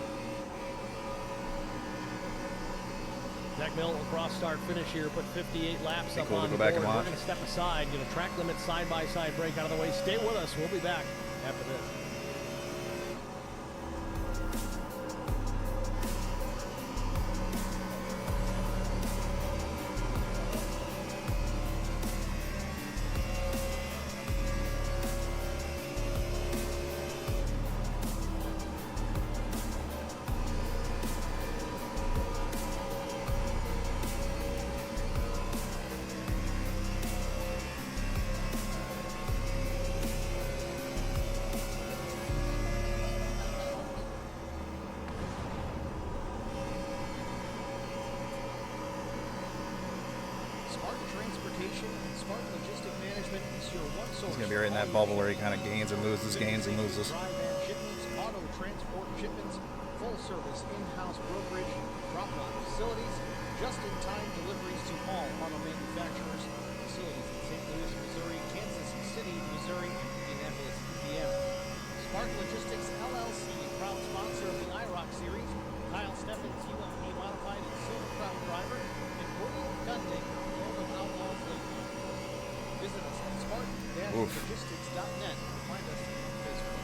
Zach Mill will cross start finish here, put 58 laps up cool on to go board. back and We're watch. going to step aside, get a track limit side-by-side break out of the way. Stay with us. We'll be back after this. He's going to be right in that bubble where he kind of gains and loses, gains and loses. Auto transport shipments, full service in-house brokerage, drop-off facilities, just-in-time deliveries to all auto manufacturers, facilities in St. Louis, Missouri, Kansas City, Missouri, and Indianapolis, Indiana. Smart Logistics LLC, proud sponsor of the IROC series. Kyle Steffens, UMP modified and Silver Crown driver, and William Gundick, World of Outlaws Lake. Visit us at smart-logistics.net or find us on Facebook.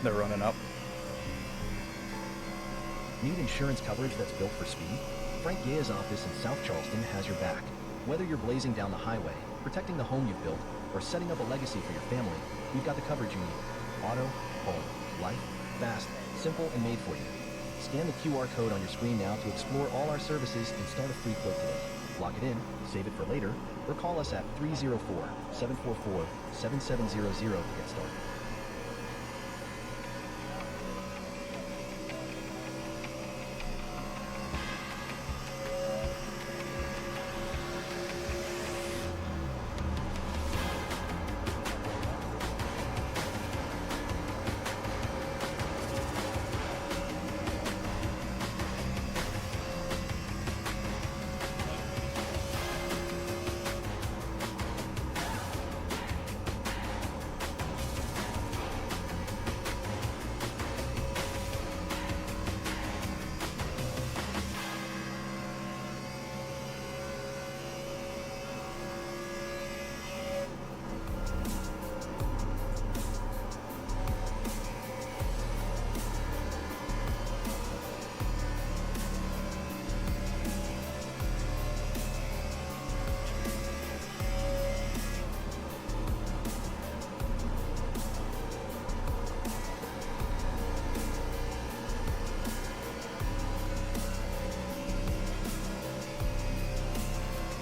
They're running up. Need insurance coverage that's built for speed? Frank Yea's office in South Charleston has your back. Whether you're blazing down the highway, protecting the home you've built, or setting up a legacy for your family, we've got the coverage you need. Auto, home, life, fast, simple, and made for you. Scan the QR code on your screen now to explore all our services and start a free quote today. Lock it in, save it for later, or call us at 304-744-7700 to get started.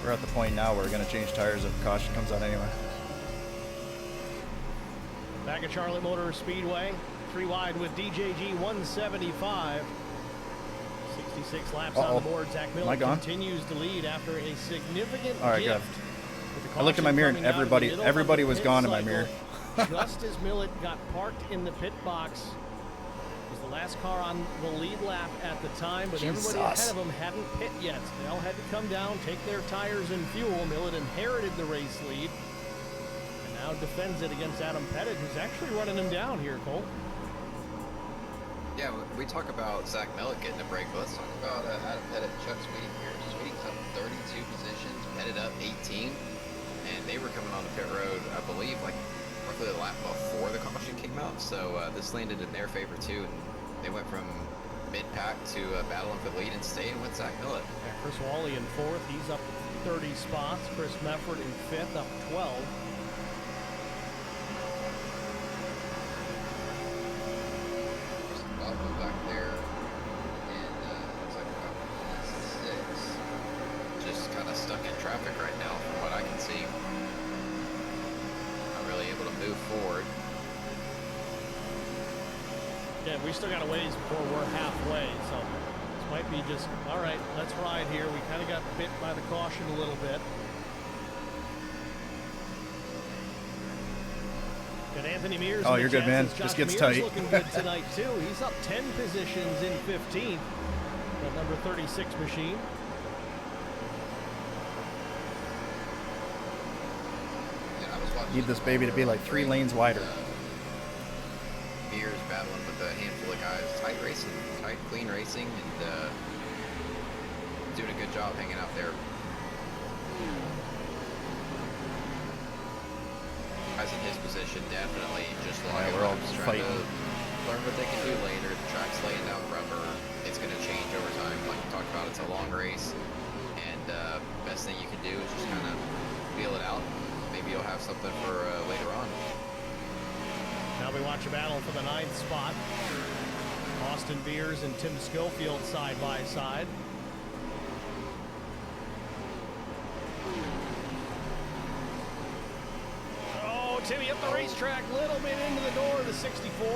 We're at the point now where we're going to change tires if caution comes out anyway. Back at Charlotte Motor Speedway, 3 wide with DJG 175. 66 laps on the board. Zach Miller continues to lead after a significant All right, gift. good. I looked in my mirror and everybody was gone in my mirror. just as Millett got parked in the pit box. Was the last car on the lead lap at the time, but everybody ahead of him hadn't pit yet. So they all had to come down, take their tires and fuel. Millett inherited the race lead and now defends it against Adam Pettit, who's actually running him down here, Cole. Yeah, we talk about Zach Millett getting a break, but let's talk about Adam Pettit and Chuck Sweeting here. Sweeting's up 32 positions, Pettit up 18, and they were coming on the pit road, I believe, like roughly the lap before the caution came out, so this landed in their favor too, and they went from mid-pack to battling for the lead and staying with Zach Millett. Yeah, Chris Wally in 4th, he's up 30 spots. Chris Mefford in 5th, up 12. Back there, and looks like about 6. Just kind of stuck in traffic right now, from what I can see. Not really able to move forward. Yeah, we still got a ways before we're halfway, so this might be just, all right, let's ride here. We kind of got bit by the caution a little bit. Got Anthony Mears. Oh, you're good, man. Just gets tight. Looking good tonight too. He's up 10 positions in 15th. That number 36 machine. Yeah, I was watching, Need this baby to be like 3 lanes wider. Mears battling with a handful of guys. Tight racing, tight, clean racing, and doing a good job hanging out there. Guys in his position definitely just Yeah, we're all trying fighting. to learn what they can do later. The track's laying down rubber. It's going to change over time. Like we talked about, it's a long race, and best thing you can do is just kind of feel it out. Maybe you'll have something for later on. Now we watch a battle for the 9th spot. Austin Beers and Tim Schofield side by side. Oh, Timmy up the racetrack, little bit into the door of the 64.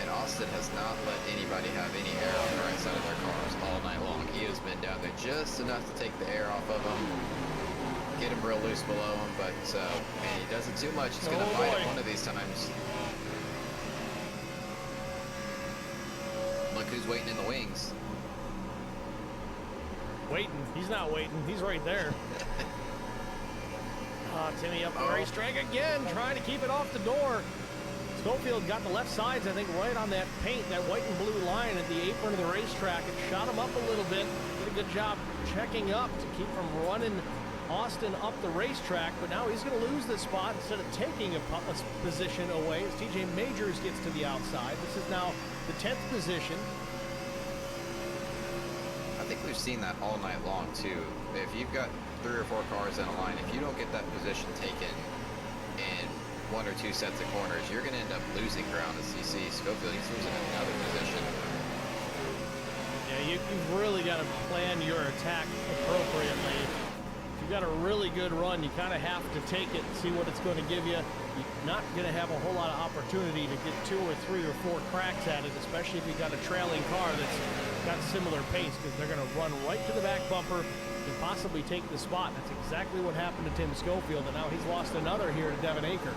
And Austin has not let anybody have any air on the right side of their cars all night long. He has been down there just enough to take the air off of them, get him real loose below him, but man, he does it too much. He's going to bite it one of these times. Look who's waiting in the wings. Waiting. He's not waiting. He's right there. Timmy up the racetrack again, trying to keep it off the door. Schofield got the left sides, I think, right on that paint, that white and blue line at the apron of the racetrack. It shot him up a little bit. Did a good job checking up to keep from running Austin up the racetrack, but now he's going to lose this spot instead of taking a position away as TJ Majors gets to the outside. This is now the 10th position. I think we've seen that all night long too. If you've got 3 or 4 cars in a line, if you don't get that position taken in 1 or 2 sets of corners, you're going to end up losing ground. As you see Schofield, he's losing another position. Yeah, you've really got to plan your attack appropriately. If you've got a really good run, you kind of have to take it and see what it's going to give you. You're not going to have a whole lot of opportunity to get 2 or 3 or 4 cracks at it, especially if you've got a trailing car that's got similar pace, because they're going to run right to the back bumper and possibly take the spot. That's exactly what happened to Tim Schofield, and now he's lost another here to Devin Aker.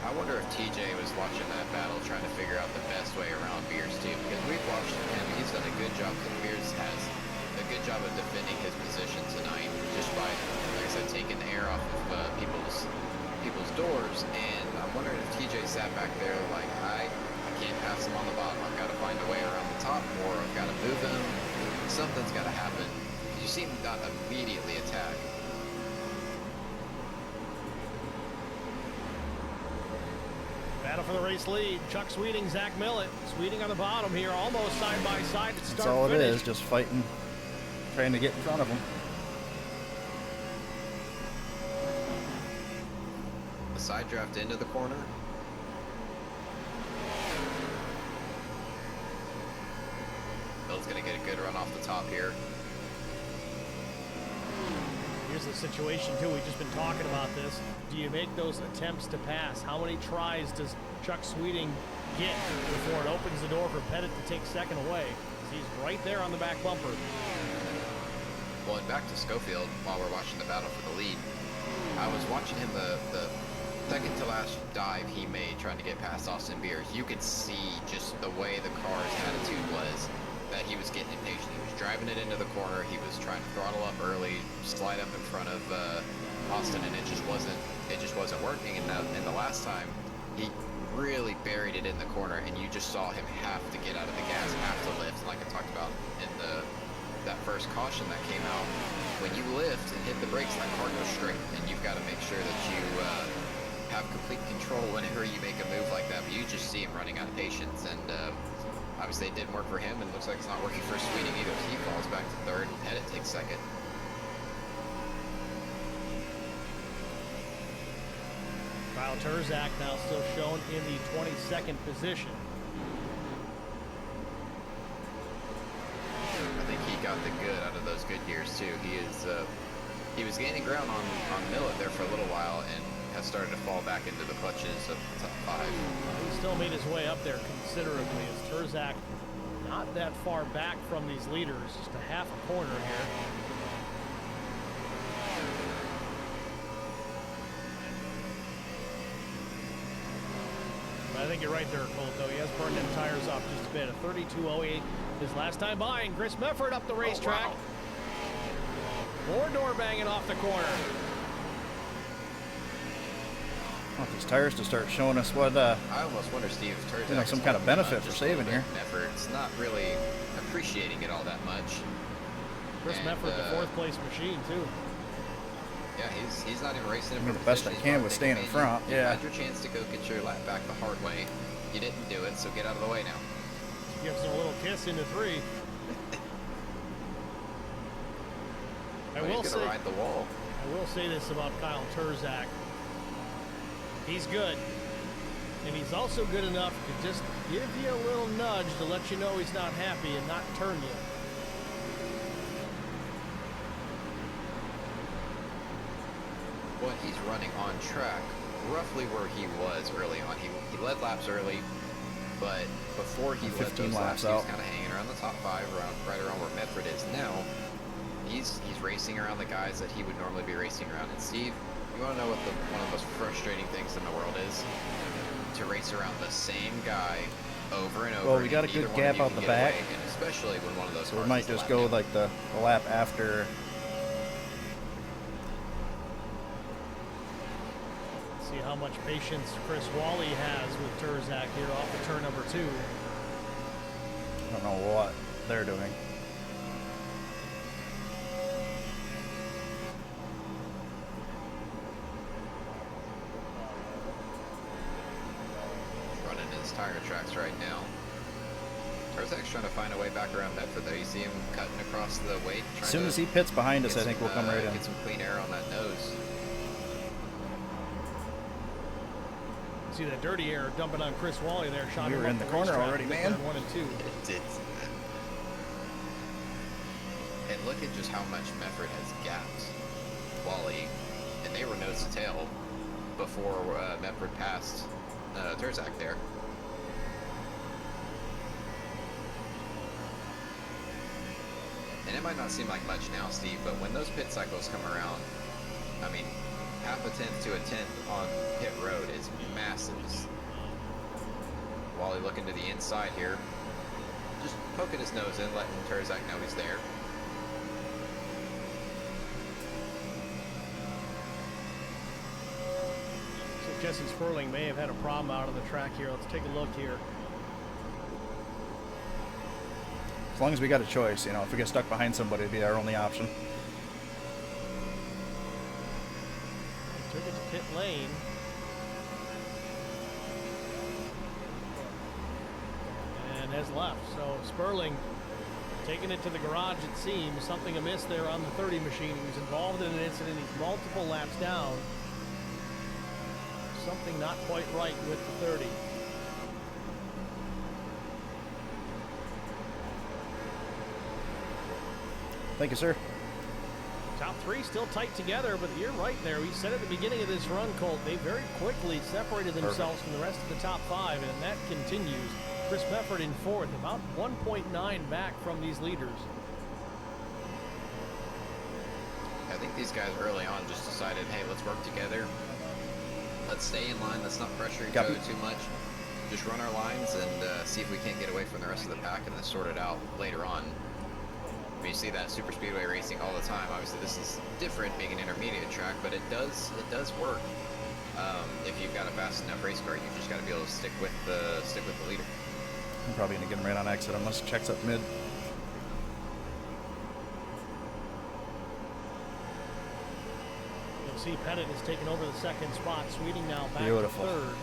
I wonder if TJ was watching that battle trying to figure out the best way around Beers too, because we've watched him. He's done a good job. Beers has a good job of defending his position tonight, just by, like I said, taking the air off of people's doors. And I'm wondering if TJ sat back there like, I can't pass him on the bottom. I've got to find a way around the top, or I've got to move him. Something's got to happen. You see him not immediately attack. Battle for the race lead. Chuck Sweeting, Zach Millett. Sweeting on the bottom here, almost side by side at start. That's all it finish. is, just fighting, trying to get in front of them. The side draft into the corner. Bill's going to get a good run off the top here. Here's the situation too. We've just been talking about this. Do you make those attempts to pass? How many tries does Chuck Sweeting get before it opens the door for Pettit to take second away? He's right there on the back bumper. Well, and back to Schofield, while we're watching the battle for the lead, I was watching him the second to last dive he made trying to get past Austin Beers. You could see just the way the car's attitude was, that he was getting impatient. He was driving it into the corner. He was trying to throttle up early, slide up in front of Austin, and it just wasn't working. And the last time, he really buried it in the corner, and you just saw him have to get out of the gas, have to lift. And like I talked about in that first caution that came out, when you lift and hit the brakes, that car goes straight, and you've got to make sure that you have complete control whenever you make a move like that. But you just see him running out of patience, and obviously it didn't work for him, and looks like it's not working for Sweeting either. So he falls back to third, and Pettit takes second. Kyle Turzak now still shown in the 22nd position. I think he got the good out of those good years too. He was gaining ground on Millet there for a little while, and has started to fall back into the clutches of the top 5. He still made his way up there considerably, as Turzak not that far back from these leaders, just a half a corner here. But I think you're right there, Colt, though. He has burned them tires off just a bit. A 32.08 his last time by, and Chris Mefford up the racetrack. Oh, wow. More door banging off the corner. I want these tires to start showing us what, I almost wonder, Steve, if Turzak some kind of benefit for saving here. Meffort's not really appreciating it all that much. Chris Mefford, the 4th place machine, too. Yeah, he's not even racing it I'm for the best I position. He's can probably with thinking, staying in "Man, front." you Yeah. had your chance to go get your lap back the hard way. You didn't do it, so get out of the way now." Gives him a little kiss into 3. I will He's say, gonna ride the wall. I will say this about Kyle Turzak. He's good, and he's also good enough to just give you a little nudge to let you know he's not happy and not turn you. Well, he's running on track, roughly where he was early on. He led laps early, but before he led 15 those laps, laps he was out. kind of hanging around the top 5, right around where Mefford is now. He's racing around the guys that he would normally be racing around. And Steve, you want to know what one of the most frustrating things in the world is? To race around the same guy over and over. Well, we got a and good neither one of gap you out can the get back. away, and especially when one of those So we cars might is just lap go down. like the lap after. See how much patience Chris Wally has with Turzak here off of turn number 2. I don't know what they're doing. Running his tire tracks right now. Turzak's trying to find a way back around Medford though. You see him cutting across the wake. As soon as he pits behind us, I get think we'll some, come right in. Get some clean air on that nose. See that dirty air dumping on Chris Wally there. Shot We him were up in the the corner racetrack already, in man. turn 1 and 2. It did. And look at just how much Mefford has gapped Wally, and they were nose to tail before Mefford passed Turzak there. And it might not seem like much now, Steve, but when those pit cycles come around, I mean, half a tenth to a tenth on pit road is massive. Wally looking to the inside here, just poking his nose in, letting Turzak know he's there. So Jesse Sperling may have had a problem out on the track here. Let's take a look here. As long as we got a choice, if we get stuck behind somebody, it'd be our only option. Took it to pit lane. And has left. So Sperling taking it to the garage, it seems. Something amiss there on the 30 machine. He was involved in an incident. He's multiple laps down. Something not quite right with the 30. Thank you, sir. Top 3 still tight together, but you're right there. We said at the beginning of this run, Colt, they very quickly separated themselves from the rest of the top 5, and that continues. Chris Mefford in 4th, about 1.9 back from these leaders. these guys early on just decided, hey, let's work together. Let's stay in line. Let's not pressure each other too much. Just run our lines and see if we can't get away from the rest of the pack and then sort it out later on. I mean, you see that super speedway racing all the time. Obviously, this is different being an intermediate track, but it does work. If you've got a fast enough race car, you just got to be able to stick with the leader. I'm probably gonna get him right on exit unless he checks up mid. You'll see Pettit has taken over the second spot. Sweeting now back Beautiful. to third.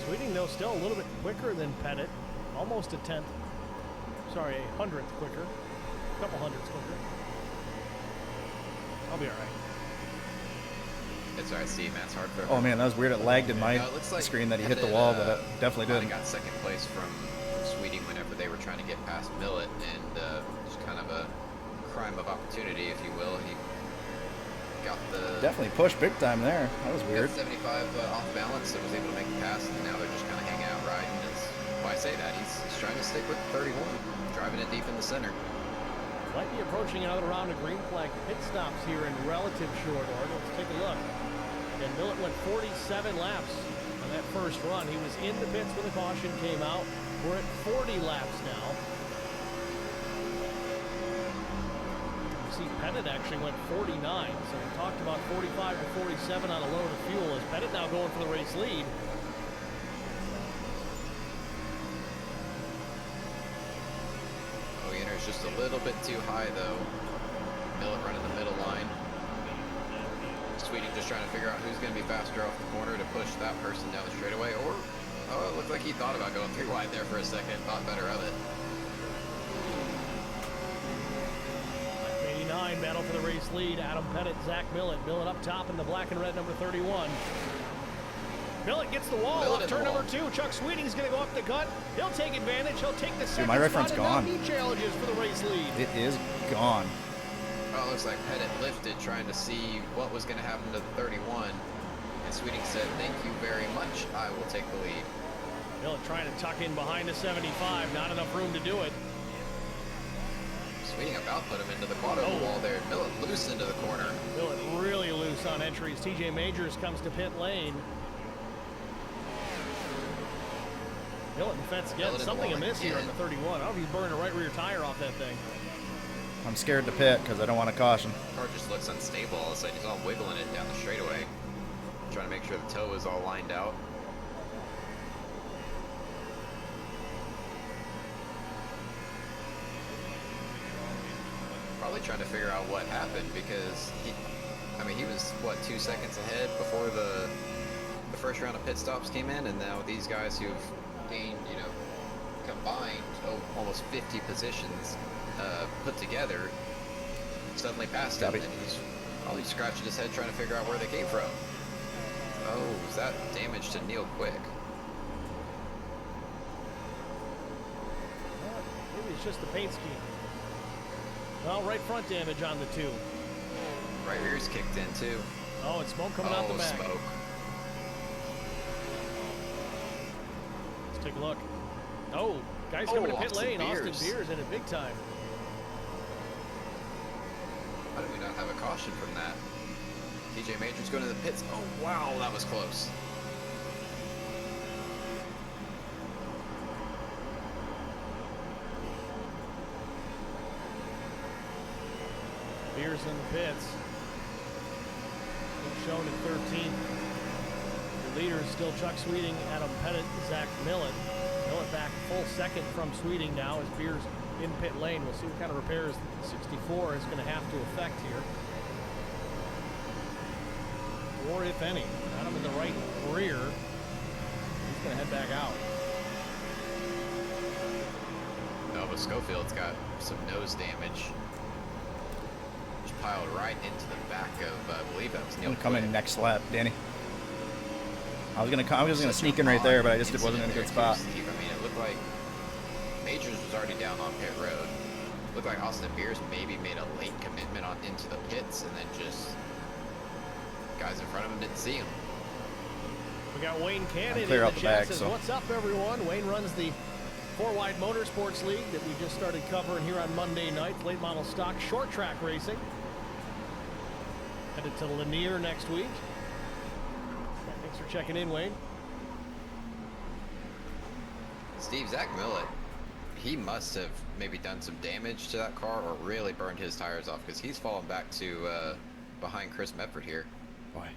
Sweeting, though, still a little bit quicker than Pettit. Almost a tenth. Sorry, a hundredth quicker. A couple hundredths quicker. I'll be all right. It's all right, see, Matt's hard for. Oh man, that was weird. It lagged in my No, it looks like screen that he hit the Pettit, wall, but it definitely might did. have got second place from Sweeting whenever they were trying to get past Millet, and just kind of a crime of opportunity, if you will. He got the Definitely pushed big time there. That was weird. got 75 off balance, and was able to make the pass, and now they're just kind of hanging out riding. That's why I say that he's trying to stick with 31, driving it deep in the center. Might be approaching another round of green flag pit stops here in relative short order. Let's take a look. And Millet went 47 laps on that first run. He was in the pits when the caution came out. We're at 40 laps now. You see Pettit actually went 49. So we talked about 45 to 47 on a load of fuel. Is Pettit now going for the race lead? Just a little bit too high though. Millet running the middle line. Sweeting just trying to figure out who's going to be faster off the corner to push that person down the straightaway. Or, oh, it looked like he thought about going 3 wide there for a second. Thought better of it. 89 battle for the race lead. Adam Pettit, Zach Millet. Millet up top in the black and red number 31. Millet gets the wall off turn number 2. Chuck Sweeting's going to go up the cut. He'll take advantage. He'll take the second my reference spot, and gone. now he challenges for the race lead. It is gone. Oh, it looks like Pettit lifted trying to see what was going to happen to the 31. And Sweeting said, thank you very much. I will take the lead. Millet trying to tuck in behind the 75. Not enough room to do it. Sweeting about put him into the quad wall there. Millet loose into the corner. Millet really loose on entries. TJ Majors comes to pit lane. Millet and Fence again. Something amiss here on the 31. I don't know if he's burning a right rear tire off that thing. I'm scared to pit because I don't want to caution. The car just looks unstable all of a sudden. He's all wiggling it down the straightaway. Trying to make sure the toe is all lined out. Probably trying to figure out what happened because he was, what, 2 seconds ahead before the first round of pit stops came in, and now these guys who've gained, combined almost 50 positions put together suddenly passed him, and he's probably scratching his head trying to figure out where they came from. Oh, is that damage to Neil Quick? Maybe it's just the paint scheme. Well, right front damage on the 2. Right rear's kicked in too. Oh, and smoke coming out the back. Smoke. Let's take a look. Oh, guys coming to pit lane. Austin Beers in it big time. How did we not have a caution from that? TJ Majors going to the pits. Oh, wow, that was close. Beers in the pits. Still shown at 13. The leaders still Chuck Sweeting, Adam Pettit, Zach Millet. Millet back full second from Sweeting now as Beers in pit lane. We'll see what kind of repairs 64 is going to have to affect here. Or if any. Got him in the right rear. He's going to head back out. No, but Schofield's got some nose damage. Just piled right into the back of, I believe that was Neil. I'm coming next lap, Danny. I was gonna sneak in right there, but I just wasn't in a good spot. I mean, it looked like Majors was already down on pit road. Looked like Austin Beers maybe made a late commitment into the pits, and then just guys in front of him didn't see him. We got Wayne Cannon clear in out the the chat. back, Says, so. what's up, everyone? Wayne runs the Four-wide Motorsports League that we just started covering here on Monday night. Late model stock short track racing. Headed to Lanier next week. Thanks for checking in, Wayne. Steve, Zach Millett, he must have maybe done some damage to that car or really burned his tires off, because he's fallen back to behind Chris Medford here. Why?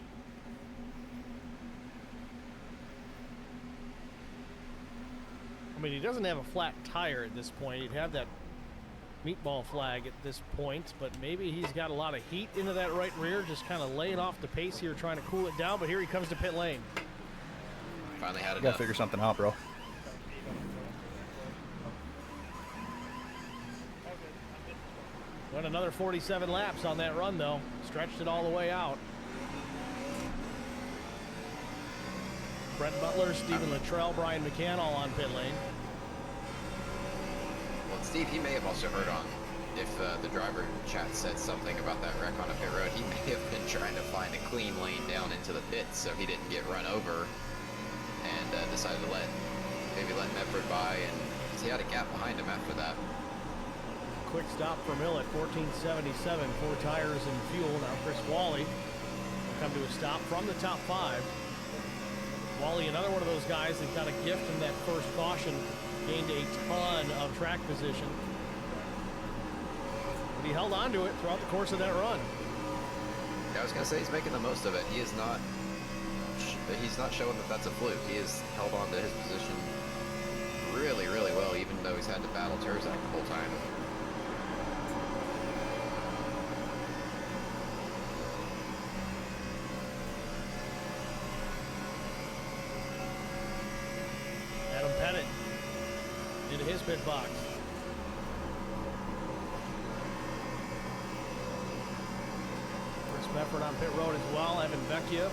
I mean, he doesn't have a flat tire at this point. He'd have that meatball flag at this point, but maybe he's got a lot of heat into that right rear, just kind of laying off the pace here, trying to cool it down. But here he comes to pit lane. Finally had You enough. gotta figure something out, bro. Went another 47 laps on that run, though. Stretched it all the way out. Brett Butler, Stephen Luttrell, Brian McCann all on pit lane. Well, Steve, he may have also heard on if the driver chat said something about that wreck on a pit road. He may have been trying to find a clean lane down into the pits so he didn't get run over, and decided to maybe let Medford by, and he had a gap behind him after that. Quick stop for Millett, 1477, 4 tires and fuel. Now Chris Wally will come to a stop from the top 5. Wally, another one of those guys that got a gift in that first caution, gained a ton of track position. But he held on to it throughout the course of that run. Yeah, I was going to say he's making the most of it. He's not showing that that's a fluke. He has held on to his position really, really well, even though he's had to battle Terzak the whole time. Adam Pettit into his pit box. Chris Medford on pit road as well. Evan Vecchia.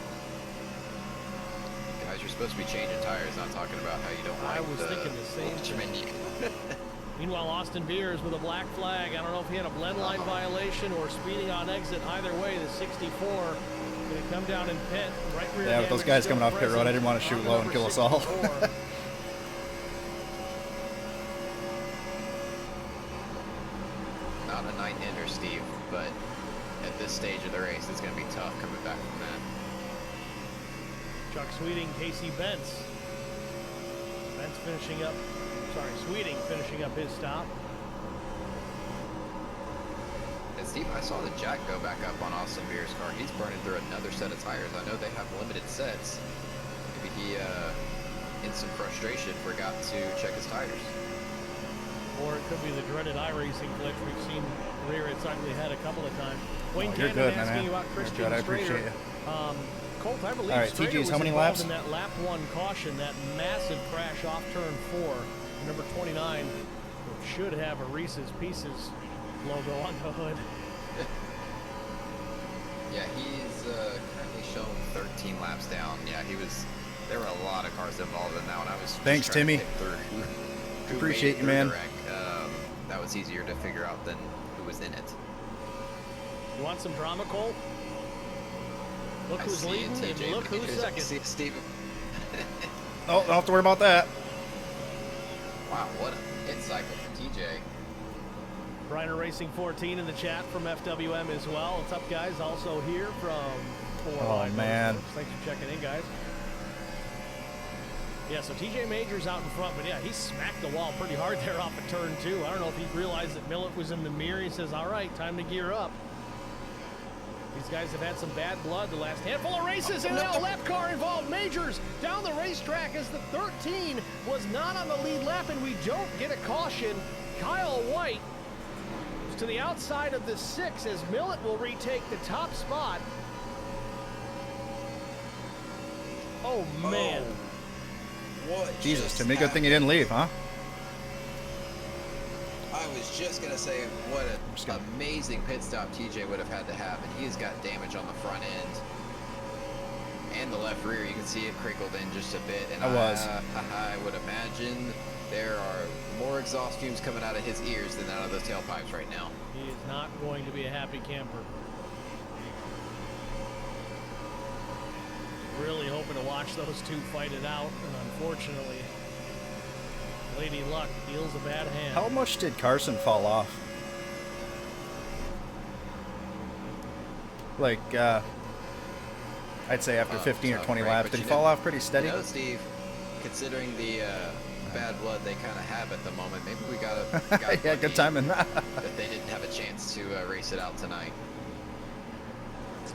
Guys, you're supposed to be changing tires, not talking about how you don't like I was thinking the same thing. thing. Meanwhile, Austin Beers with a black flag. I don't know if he had a blend line violation or speeding on exit. Either way, the 64 going to come down and pit. Right rear Yeah, with those guys coming off pit road, I didn't want to shoot low and kill us all. Not a 9-hitter, Steve, but at this stage of the race, it's going to be tough coming back from that. Chuck Sweeting, Casey Bentz. Bentz finishing up, Sweeting finishing up his stop. And Steve, I saw the jack go back up on Austin Beer's car. He's burning through another set of tires. I know they have limited sets. Maybe he, in some frustration, forgot to check his tires. Or it could be the dreaded iRacing glitch we've seen rear its ugly head a couple of times. Wayne Oh, you're Cannon good, asking man. you about You're Christian good. I Strader. appreciate you. Colt, I believe All right, Strader TG's, was how many involved laps? in that lap 1 caution, that massive crash off turn 4. Number 29, which should have a Reese's Pieces logo on the hood. Yeah, he's currently shown 13 laps down. Yeah, there were a lot of cars involved in that one. I was Thanks, trying to Timmy. pick through who Appreciate made it you, man. through the wreck. That was easier to figure out than who was in it. You want some drama, Colt? Look I who's see leading it, and TJ. look who's I second. see it, Steven. Oh, don't have to worry about that. Wow, what a hit cycle for TJ. Briner Racing 14 in the chat from FWM as well. What's up, guys? Also here from Oh, man. Thanks for checking in, guys. Yeah, so TJ Major's out in front, but yeah, he smacked the wall pretty hard there off of turn 2. I don't know if he realized that Millett was in the mirror. He says, all right, time to gear up. These guys have had some bad blood the last handful of races, and now lap car involved. Majors down the racetrack as the 13 was not on the lead lap, and we don't get a caution. Kyle White is to the outside of the 6 as Millett will retake the top spot. Oh, man. What Jesus, just Timmy, good thing you happened? didn't leave, huh? I was just going to say what just an gonna- amazing pit stop TJ would have had to have, and he's got damage on the front end and the left rear. You can see it crinkled in just a bit. And I would imagine there are more exhaust fumes coming out of his ears than out of those tailpipes right now. He is not going to be a happy camper. Really hoping to watch those two fight it out, and unfortunately, Lady Luck deals a bad hand. How much did Carson fall off? Like, I'd say after 15 or 20 great, laps. but Did he you fall know- off pretty steady? You know, Steve, considering the bad blood they kind of have at the moment, maybe we got Yeah, good timing. that they didn't have a chance to race it out tonight.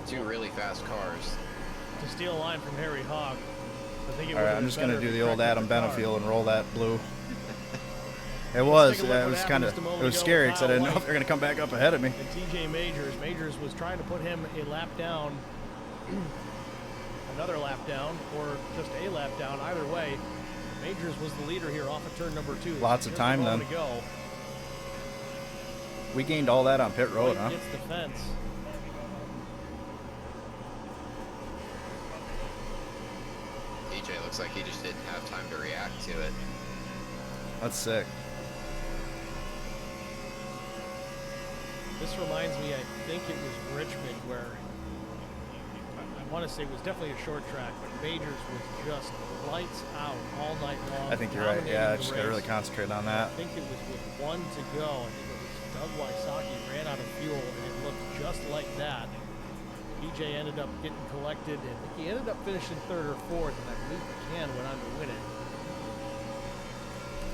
Two really fast cars. To steal a line from Harry Hogg. I think it All right, would've I'm been just going to better do if the he old corrected Adam the car. Benefield and roll that blue. It Let's was. take a look Yeah, it what was happened kind of. just a moment It was ago scary with because I Kyle didn't know White. if they were going to come back up ahead of me. And TJ Majors. Majors was trying to put him a lap down, another lap down, or just a lap down. Either way, Majors was the leader here off of turn number 2. Lots of Just a time moment then. ago. We gained all that on pit road, White huh? gets the fence. DJ looks like he just didn't have time to react to it. That's sick. This reminds me, I think it was Richmond, where I want to say it was definitely a short track, but Majors was just lights out all night long. I think you're right. Yeah, I dominating just the got to really race. concentrate on I that. think it was with 1 to go. I think it was Doug Wysocki ran out of fuel, and it looked just like that. DJ ended up getting collected, and he ended up finishing 3rd or 4th, and I believe McCann went on to win it.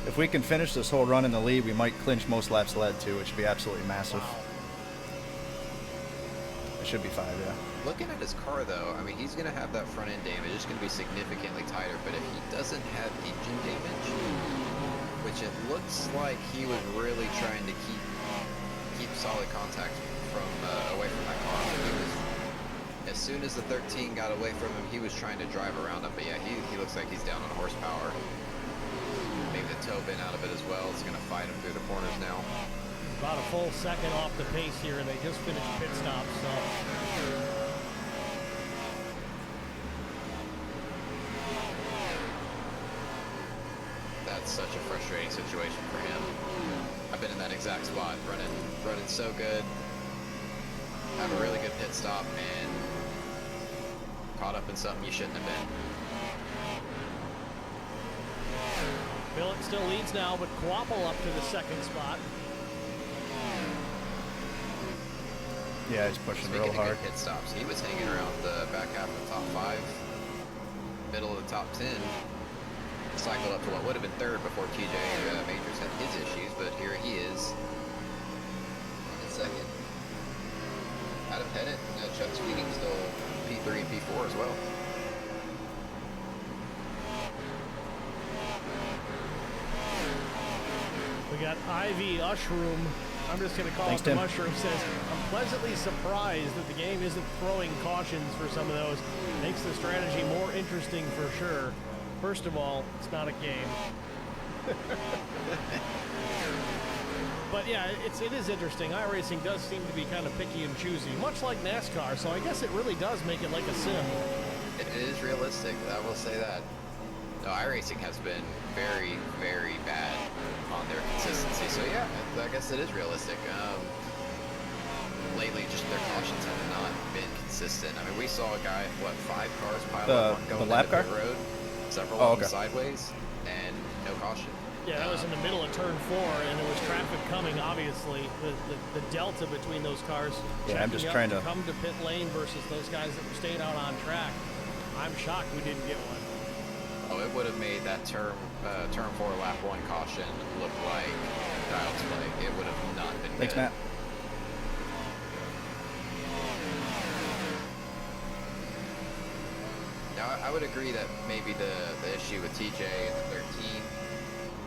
If we can finish this whole run in the lead, we might clinch most laps led too, which would be absolutely massive. Wow. It should be 5, yeah. Looking at his car, though, I mean, he's going to have that front end damage. It's going to be significantly tighter, but if he doesn't have engine damage, which it looks like he was really trying to keep solid contact from away from that car. He was, as soon as the 13 got away from him, he was trying to drive around him, but yeah, he looks like he's down on horsepower. Maybe the toe bent out of it as well. It's going to fight him through the corners now. About a full second off the pace here, and they just finished pit stop, so That's such a frustrating situation for him. I've been in that exact spot, running so good. Have a really good pit stop and caught up in something you shouldn't have been. Billick still leads now, but Quapple up to the 2nd spot. Yeah, he's pushing Speaking real of hard. good pit stops, he was hanging around the back half of the top 5, middle of the top 10. Cycled up to what would have been 3rd before TJ Majors had his issues, but here he is in 2nd. Adam Pettit, Chuck Sweeting still P3 and P4 as well. We got Ivy Ushroom. I'm just going to call Thanks, it the Tim. Mushroom. Says, I'm pleasantly surprised that the game isn't throwing cautions for some of those. Makes the strategy more interesting for sure. First of all, it's not a game. But yeah, it is interesting. iRacing does seem to be kind of picky and choosy, much like NASCAR, so I guess it really does make it like a sim. It is realistic, I will say that. No, iRacing has been very, very bad on their consistency, so yeah, I guess it is realistic. Lately, just their cautions have not been consistent. I mean, we saw a guy, 5 cars pile up on going lap into pit car? road, several Oh, of them okay. sideways, and no caution. Yeah, that was in the middle of turn 4, and there was traffic coming, obviously. The delta between those cars Yeah, I'm just checking trying up to- come to pit lane versus those guys that were staying out on track. I'm shocked we didn't get one. Oh, it would have made that turn 4 lap 1 caution look like child's play. It would have not been Thanks, good. Matt. Now, I would agree that maybe the issue with TJ and the 13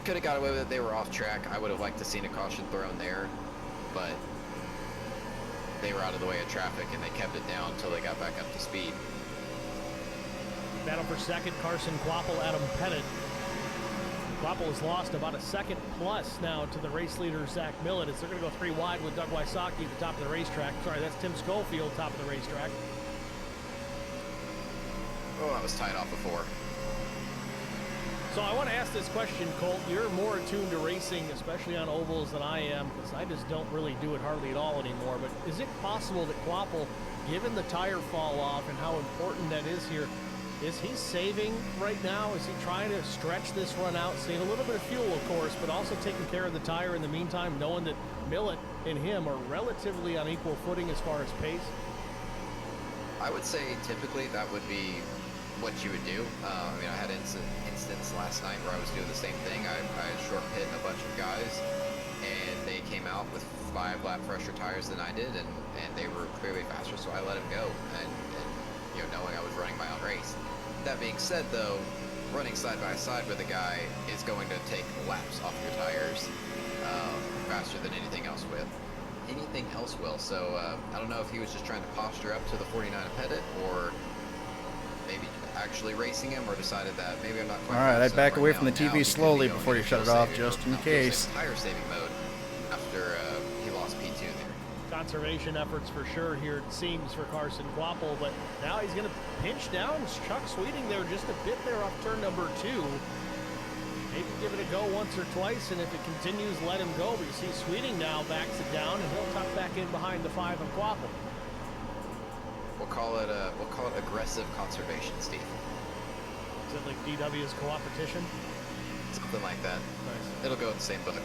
could have got away with it. They were off track. I would have liked to seen a caution thrown there, but they were out of the way of traffic and they kept it down until they got back up to speed. Battle for second, Carson Quapple, Adam Pettit. Quapple has lost about a second plus now to the race leader, Zach Millett, as they're going to go 3 wide with Doug Wysocki at the top of the racetrack. Sorry, that's Tim Schofield, top of the racetrack. Oh, that was tight off before. So I want to ask this question, Colt. You're more attuned to racing, especially on ovals, than I am, because I just don't really do it hardly at all anymore. But is it possible that Quapple, given the tire fall off and how important that is here, is he saving right now? Is he trying to stretch this run out, save a little bit of fuel, of course, but also taking care of the tire in the meantime, knowing that Millet and him are relatively on equal footing as far as pace? I would say typically that would be what you would do. I mean, I had an instance last night where I was doing the same thing. I had short pitting a bunch of guys, and they came out with 5 lap fresher tires than I did, and they were clearly faster, so I let them go, and you know, knowing I was running my own race. That being said, though, running side by side with a guy is going to take laps off your tires faster than anything else will. So I don't know if he was just trying to posture up to the 49 and pet it, or maybe actually racing him, or decided that maybe I'm not quite. All right, I'd back right away now. from the Now TV he slowly could be before you going shut it off, into just in fuel case. tire saving mode after he lost P2 there. Conservation efforts for sure here, it seems, for Carson Quapple, but now he's going to pinch down Chuck Sweeting there just a bit there off turn number 2. Maybe give it a go once or twice, and if it continues, let him go. But you see Sweeting now backs it down, and he'll tuck back in behind the 5 of Quapple. We'll call it aggressive conservation, Steve. Is it like DW's co-opetition? Something like that. Nice. It'll go in the same book.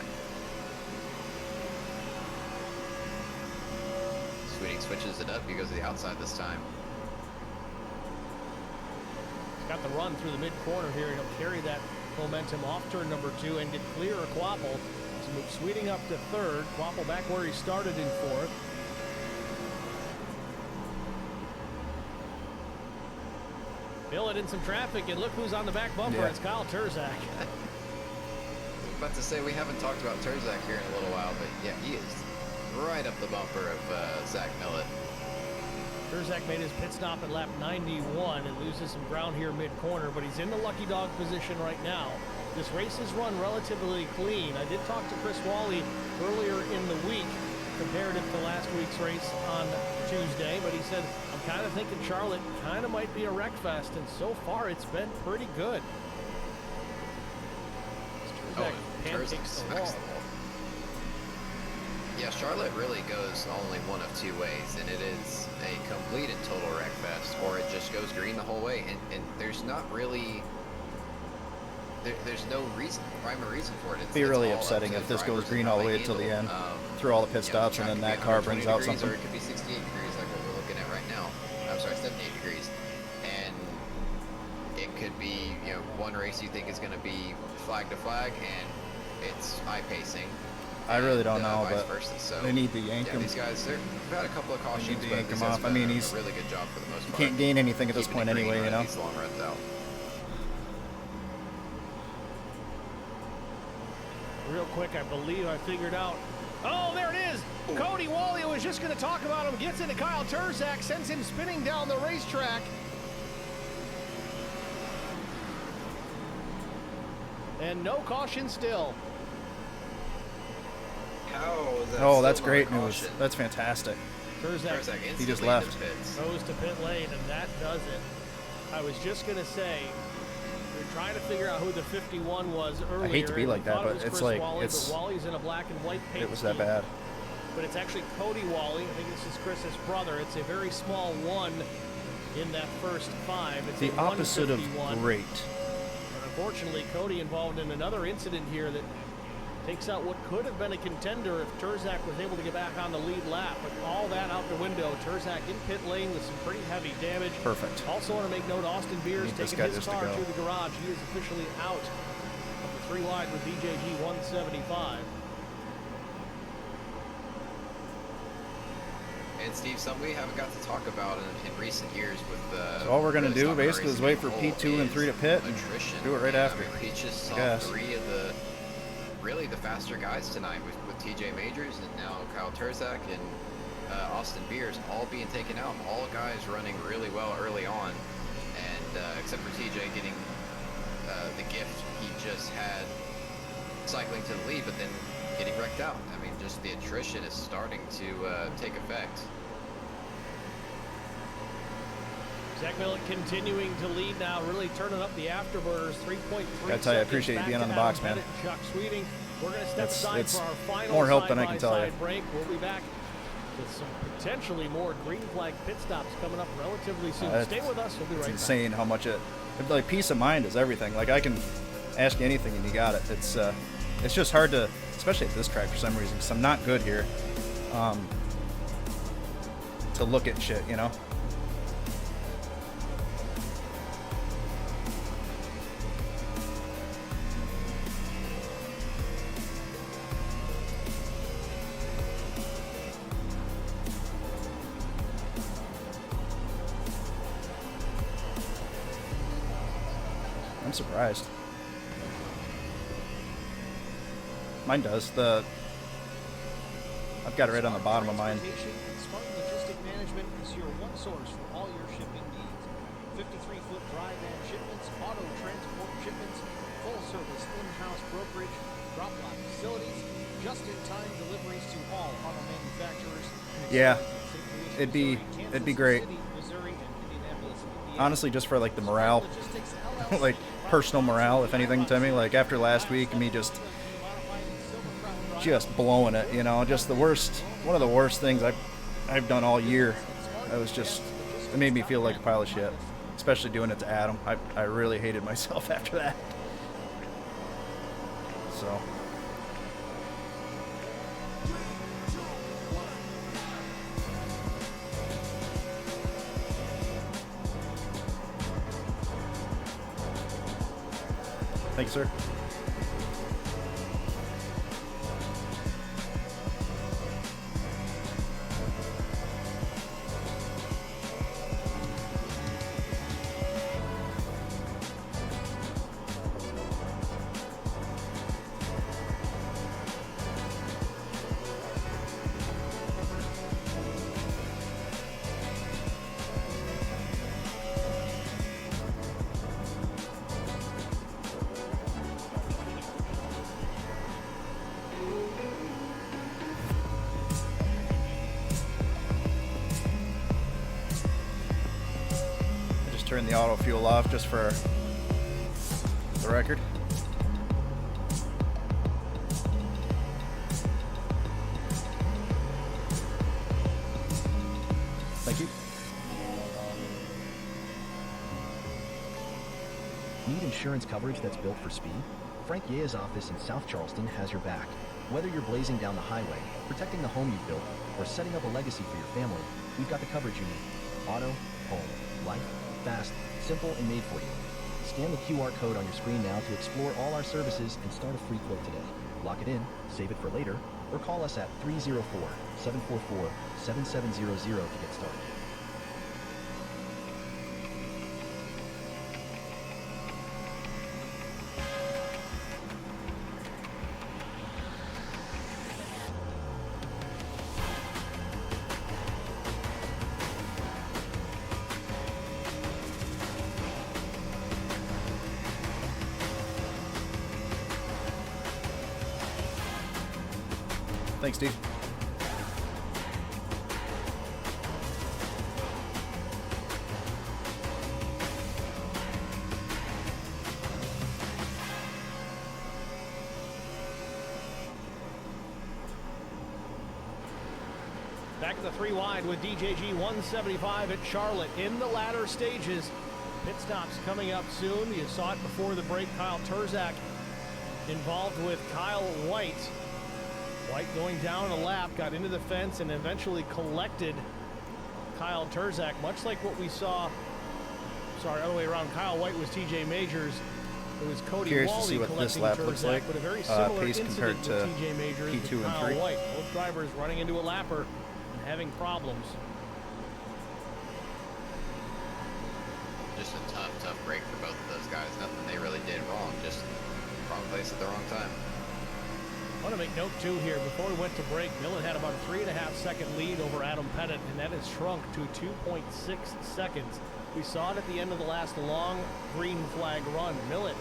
Sweeting switches it up. He goes to the outside this time. He's got the run through the mid-corner here, and he'll carry that momentum off turn number 2 and get clear of Quapple. So move Sweeting up to 3rd. Quapple back where he started in 4th. Millet in some traffic, and look who's on the back bumper. Yeah. It's Kyle Terzak. I was about to say, we haven't talked about Terzak here in a little while, but yeah, he is right up the bumper of Zach Millet. Terzak made his pit stop at lap 91 and loses some ground here mid-corner, but he's in the lucky dog position right now. This race is run relatively clean. I did talk to Chris Wally earlier in the week, comparative to last week's race on Tuesday, but he said, I'm kind of thinking Charlotte kind of might be a wreck fest, and so far it's been pretty good. Terzak pancakes the wall. Yeah, Charlotte really goes only one of 2 ways, and it is a complete and total wreck fest, or it just goes green the whole way, and there's not really, there's no rhyme or reason for it. It'd be really upsetting if this goes green all the way till the end, through all the pit stops, and then that car brings out something. Or it could be 68 degrees like what we're looking at right now. I'm sorry, 78 degrees. And it could be, you know, one race you think is going to be flag to flag, and it's high-pacing. I really don't know, vice but versa. So, they need to yank yeah, him. these guys, they've had a couple of cautions, They need to but yank these him guys off. have I mean, done he's- a really good job for the most part. Can't gain anything at this Keeping point it green anyway, you on know? these long runs out. Real quick, I believe I figured out. Oh, there it is! Cody Wally was just going to talk about him. Gets into Kyle Terzak, sends him spinning down the racetrack. And no caution still. How is that Oh, still that's not great a news. caution? That's fantastic. Terzak He just instantly left. into pits. goes to pit lane, and that does it. I was just going to say, we were trying to figure out who the 51 was earlier. hate to be and like we that, thought it but was it's Chris like, Wally, it's- but Wally's in a black and white paint It was that scheme. bad. But it's actually Cody Wally. I think this is Chris's brother. It's a very small one in that first 5. It's The a opposite of 151. great. And unfortunately, Cody involved in another incident here that takes out what could have been a contender if Terzak was able to get back on the lead lap. But all that out the window. Terzak in pit lane with some pretty heavy damage. Perfect. Also want to make note, Austin Beers Need this taking guy his just to car go. through the garage. He is officially out of the 3 wide with DJG 175. And Steve, something we haven't got to talk about in recent years with So all we're gonna really do stock car basically is racing wait as for a whole P2 and 3 to is pit and attrition. do it right And, after. I mean, we just saw Yes. 3 of the really the faster guys tonight with TJ Majors and now Kyle Terzak and Austin Beers all being taken out. All guys running really well early on, and except for TJ getting the gift he just had cycling to the lead, but then getting wrecked out. I mean, just the attrition is starting to take effect. Zach Millet continuing to lead now, really turning up the afterburners. 3.3 Gotta tell you, I seconds appreciate you back being to on the Adam box, man. Pettit and Chuck Sweeting. We're going to step aside It's for our final more help than I can tell you. side-by-side break. We'll be back with some potentially more green flag pit stops coming up relatively soon. Stay with us. We'll be right It's back. insane how much like peace of mind is everything. Like I can ask you anything and you got it. It's just hard to, especially at this track for some reason, because I'm not good here, to look at shit, you know? I'm surprised. Mine does. I've got it right on the bottom of mine. Smart Logistic Management is your one source for all your shipping needs. 53-foot dry van shipments, auto transport shipments, full-service in-house brokerage, drop-off facilities, just-in-time deliveries to all auto manufacturers. Yeah, it'd be great. Missouri, and Indianapolis, Indiana. Honestly, just for like the morale, like personal morale, if anything, to me. Like after last week, me just blowing it, you know, just one of the worst things I've done all year. It made me feel like a pile of shit, especially doing it to Adam. I really hated myself after that. So. Thank you, sir. Turn the auto fuel off just for the record. Thank you. Need insurance coverage that's built for speed? Frank Yea's office in South Charleston has your back. Whether you're blazing down the highway, protecting the home you've built, or setting up a legacy for your family, we've got the coverage you need. Auto, home, life, fast, simple, and made for you. Scan the QR code on your screen now to explore all our services and start a free quote today. Lock it in, save it for later, or call us at 304-744-7700 to get started. Thanks, Steve. Back to the 3 wide with DJG 175 at Charlotte in the latter stages. Pit stops coming up soon. You saw it before the break. Kyle Terzak involved with Kyle White. White going down a lap, got into the fence, and eventually collected Kyle Terzak, much like what we saw. Sorry, other way around. Kyle White was TJ Majors. It was Cody Curious Wally to see what this collecting lap Terzak, looks like. but a very similar Pace incident compared to with TJ Majors P2 with and Kyle 3. White. Both drivers running into a lapper and having problems. Just a tough break for both of those guys. Nothing they really did wrong, just wrong place at the wrong time. I want to make note, too, here. Before we went to break, Millen had about a 3.5-second lead over Adam Pettit, and that has shrunk to 2.6 seconds. We saw it at the end of the last long green flag run. Millen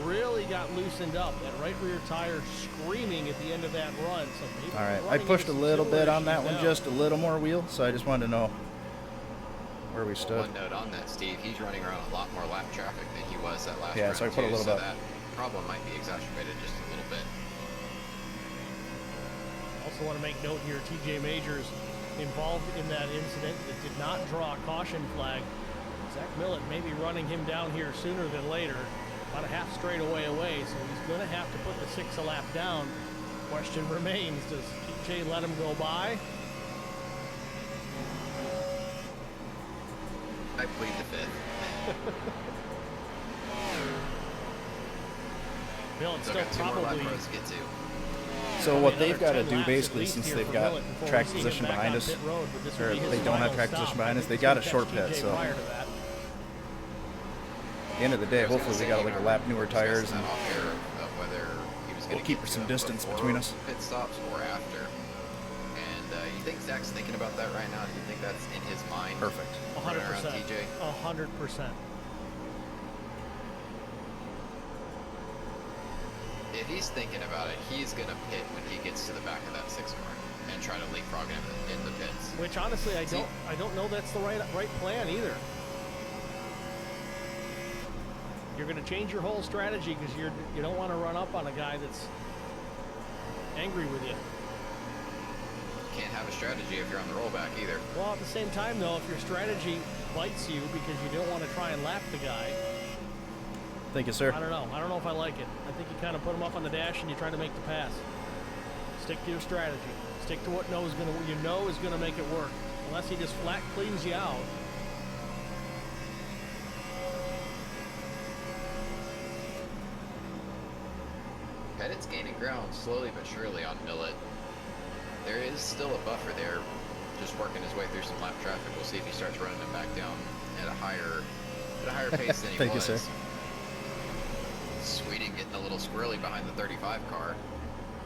really got loosened up. That right rear tire screaming at the end of that run. So maybe All right, I pushed a little bit on that one, just a little more wheel, so I just wanted to know where we stood. One note on that, Steve, he's running around a lot more lap traffic than he was that last Yeah, run, so I put a too, little so bit. that problem might be exacerbated just a little bit. Also also want to make note here, TJ Majors involved in that incident that did not draw a caution flag. Zach Millett may be running him down here sooner than later, about a half straightaway away, so he's going to have to put the 6 a lap down. Question remains, does TJ let him go by? I plead the fifth. Millett Still still got 2 more lap probably... rows to get to. So Probably what they've another got to 10 do laps basically, at least since here they've for got Millett before track we see him position back behind on us, pit road, but this will or be his they don't have final track stop. position behind I us, think they he's got a gonna short catch pit, TJ so prior to that. at the end of the day, I was hopefully gonna we got say, like a you lap know, newer tires, discussing and that off air of whether he was we'll gonna keep get to some him distance before between us. pit stops or after. And you think Zach's thinking about that right now? Do you think that's in his mind? Perfect. Running around 100%. TJ? 100%. If he's thinking about it, he's gonna pit when he gets to the back of that 6 car and try to leapfrog him in the pits. Which honestly, I don't know that's the right plan either. You're going to change your whole strategy because you don't want to run up on a guy that's angry with you. Can't have a strategy if you're on the rollback either. Well, at the same time though, if your strategy bites you because you don't want to try and lap the guy, Thank you, sir. I don't know. I don't know if I like it. I think you kind of put him up on the dash and you try to make the pass. Stick to your strategy. Stick to what you know is gonna make it work. Unless he just flat cleans you out. Pettit's gaining ground slowly but surely on Millett. There is still a buffer there, just working his way through some lap traffic. We'll see if he starts running him back down at a higher pace than he Thank was. you, sir. Sweeting getting a little squirrely behind the 35 car.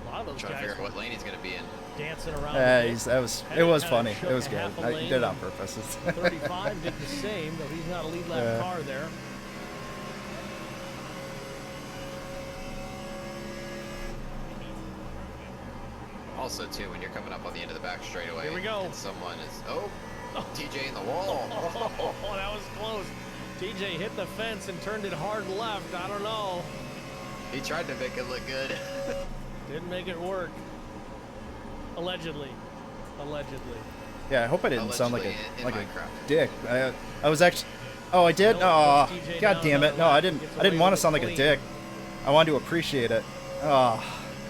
A lot of those Trying to guys figure out what lane he's going to be in. dancing around. It was Kinda funny. shook It was a good. half a I lane did it on and purpose. 35 did the same, though he's not a lead lap Yeah. car there. Also, too, when you're coming up on the end of the back straightaway, Here we go. and someone is TJ in the wall. Oh, that was close. TJ hit the fence and turned it hard left. I don't know. He tried to make it look good. Didn't make it work. Allegedly. Allegedly. Yeah, I hope I didn't sound like Allegedly a in Minecraft. dick. I was actually. Oh, I did. Nope, Oh, puts TJ god down damn it! another No, I lap, didn't. gets I didn't away want to with sound like it a clean. dick. I wanted to appreciate it. Oh, All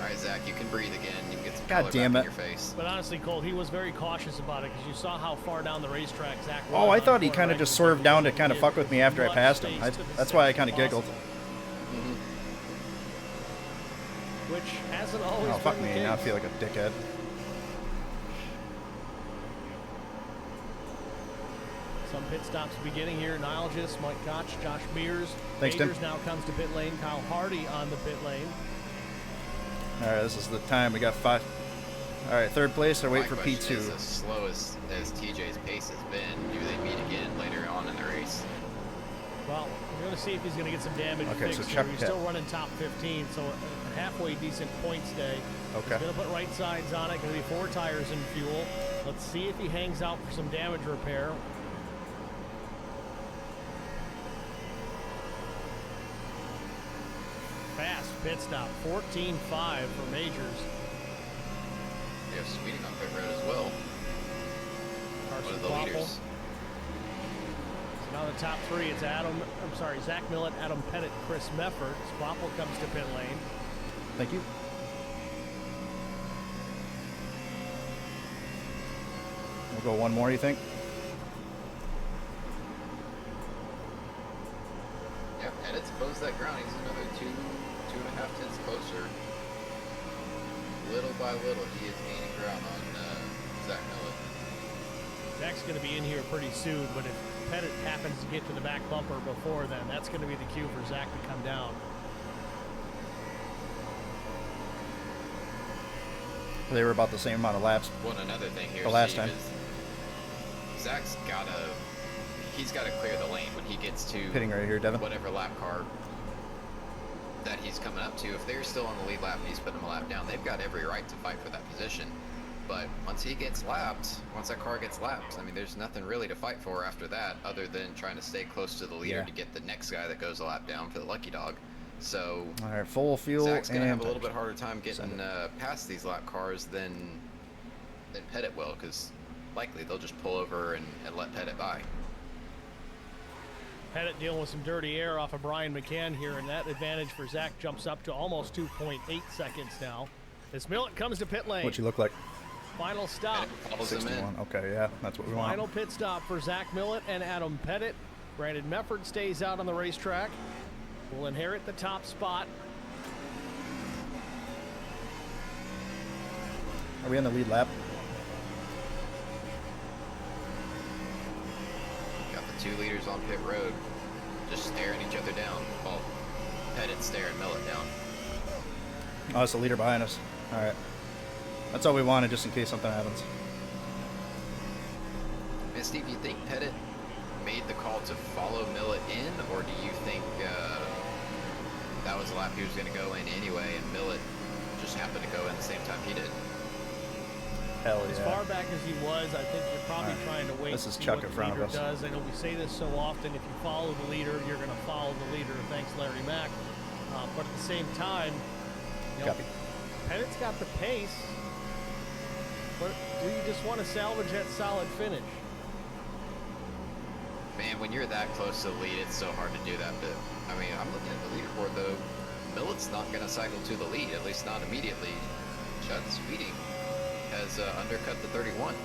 right, Zach, you can breathe again. You can get some God color damn back it. in your face. But honestly, Cole, he was very cautious about it because you saw how far down the racetrack Zach was. oh, I on thought he corner kind of right just before swerved he down to did kind of fuck with me after I much passed him. space to the That's why I center kind of giggled. possible, which hasn't always Oh, fuck been the me. case. Now I feel like a dickhead. Some pit stops beginning here. Nilgis, Mike Koch, Josh Mears. Thanks, Tim. Majors now comes to pit lane. Kyle Hardy on the pit lane. All right, this is the time. We got 5. All right, third place. Or wait My for question is, P2. as slow as TJ's pace has been, do they meet again later on in the race? Well, we're going to see if he's going to get some damage Okay, fixed so here. check He's pit. still running top 15, so a halfway decent points day. Okay. He's going to put right sides on it. Going to be 4 tires in fuel. Let's see if he hangs out for some damage repair. Fast pit stop, 14.5 for Majors. We have Sweeting on pit road as well. One Carson of the Kvapil. leaders. So now the top 3, it's Zach Millett, Adam Pettit, Chris Meffert. Kvapil comes to pit lane. Thank you. We'll go one more, you think? Yeah, and it's closed that ground. He's another 2.5 tenths closer. Little by little, he is gaining ground on Zach Millett. Zach's going to be in here pretty soon, but if Pettit happens to get to the back bumper before then, that's going to be the cue for Zach to come down. They were about the same amount of laps. Well, another thing here, The last Steve, time. is Zach's he's got to clear the lane when he gets to Pitting right here, Devin. whatever lap car that he's coming up to. If they're still on the lead lap and he's putting him a lap down, they've got every right to fight for that position. But once he gets lapped, once that car gets lapped, I mean, there's nothing really to fight for after that other than trying to stay close to the leader Yeah. to get the next guy that goes a lap down for the lucky dog. So All right, full fuel Zach's going to have and a little bit harder time getting past these lap cars than than Pettit will, because likely they'll just pull over and let Pettit by. Pettit dealing with some dirty air off of Brian McCann here, and that advantage for Zach jumps up to almost 2.8 seconds now. As Millet comes to pit lane. What'd you look like? Final stop. Follows him in. 61. Okay, yeah, that's what we want. Final pit stop for Zach Millet and Adam Pettit. Brandon Mefford stays out on the racetrack. Will inherit the top spot. Are we on the lead lap? Got the 2 leaders on pit road, just staring each other down. Well, Pettit staring Millet down. Oh, it's the leader behind us. All right. That's all we wanted, just in case something happens. And Steve, you think Pettit made the call to follow Millet in, or do you think that was the lap he was going to go in anyway, and Millet just happened to go in the same time he did? Hell yeah. As far back as he was, I think you're probably trying to wait This to is see Chuck what in the front of leader us. does. I know we say this so often, if you follow the leader, you're going to follow the leader. Thanks, Larry Mack. But at the same time, you know, Copy. Pettit's got the pace, but do you just want to salvage that solid finish? Man, when you're that close to the lead, it's so hard to do that. But I mean, I'm looking at the leaderboard though. Millet's not going to cycle to the lead, at least not immediately. Judd Sweeting has undercut the 31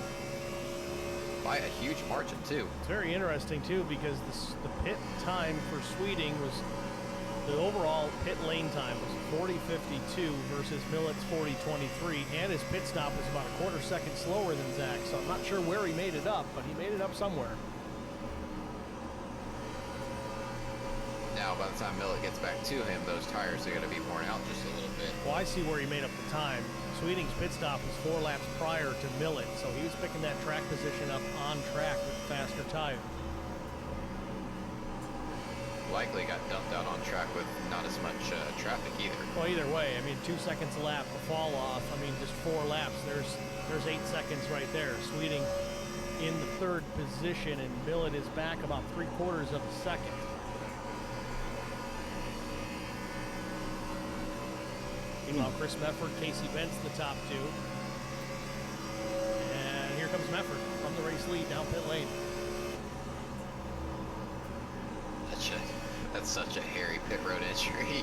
by a huge margin too. It's very interesting too, because the pit time for Sweeting was, the overall pit lane time was 40.52 versus Millet's 40.23, and his pit stop was about a quarter second slower than Zach. So I'm not sure where he made it up, but he made it up somewhere. Now, by the time Millet gets back to him, those tires are going to be worn out just a little bit. Well, I see where he made up the time. Sweeting's pit stop was 4 laps prior to Millet, so he was picking that track position up on track with a faster tire. Likely got dumped out on track with not as much traffic either. Well, either way, I mean, 2 seconds a lap, a fall off. I mean, just 4 laps. There's 8 seconds right there. Sweeting in the 3rd position, and Millet is back about 3/4 of a second. Meanwhile, Chris Mefford, Casey Bentz, the top 2. And here comes Mefford from the race lead down pit lane. That's such a hairy pit road entry.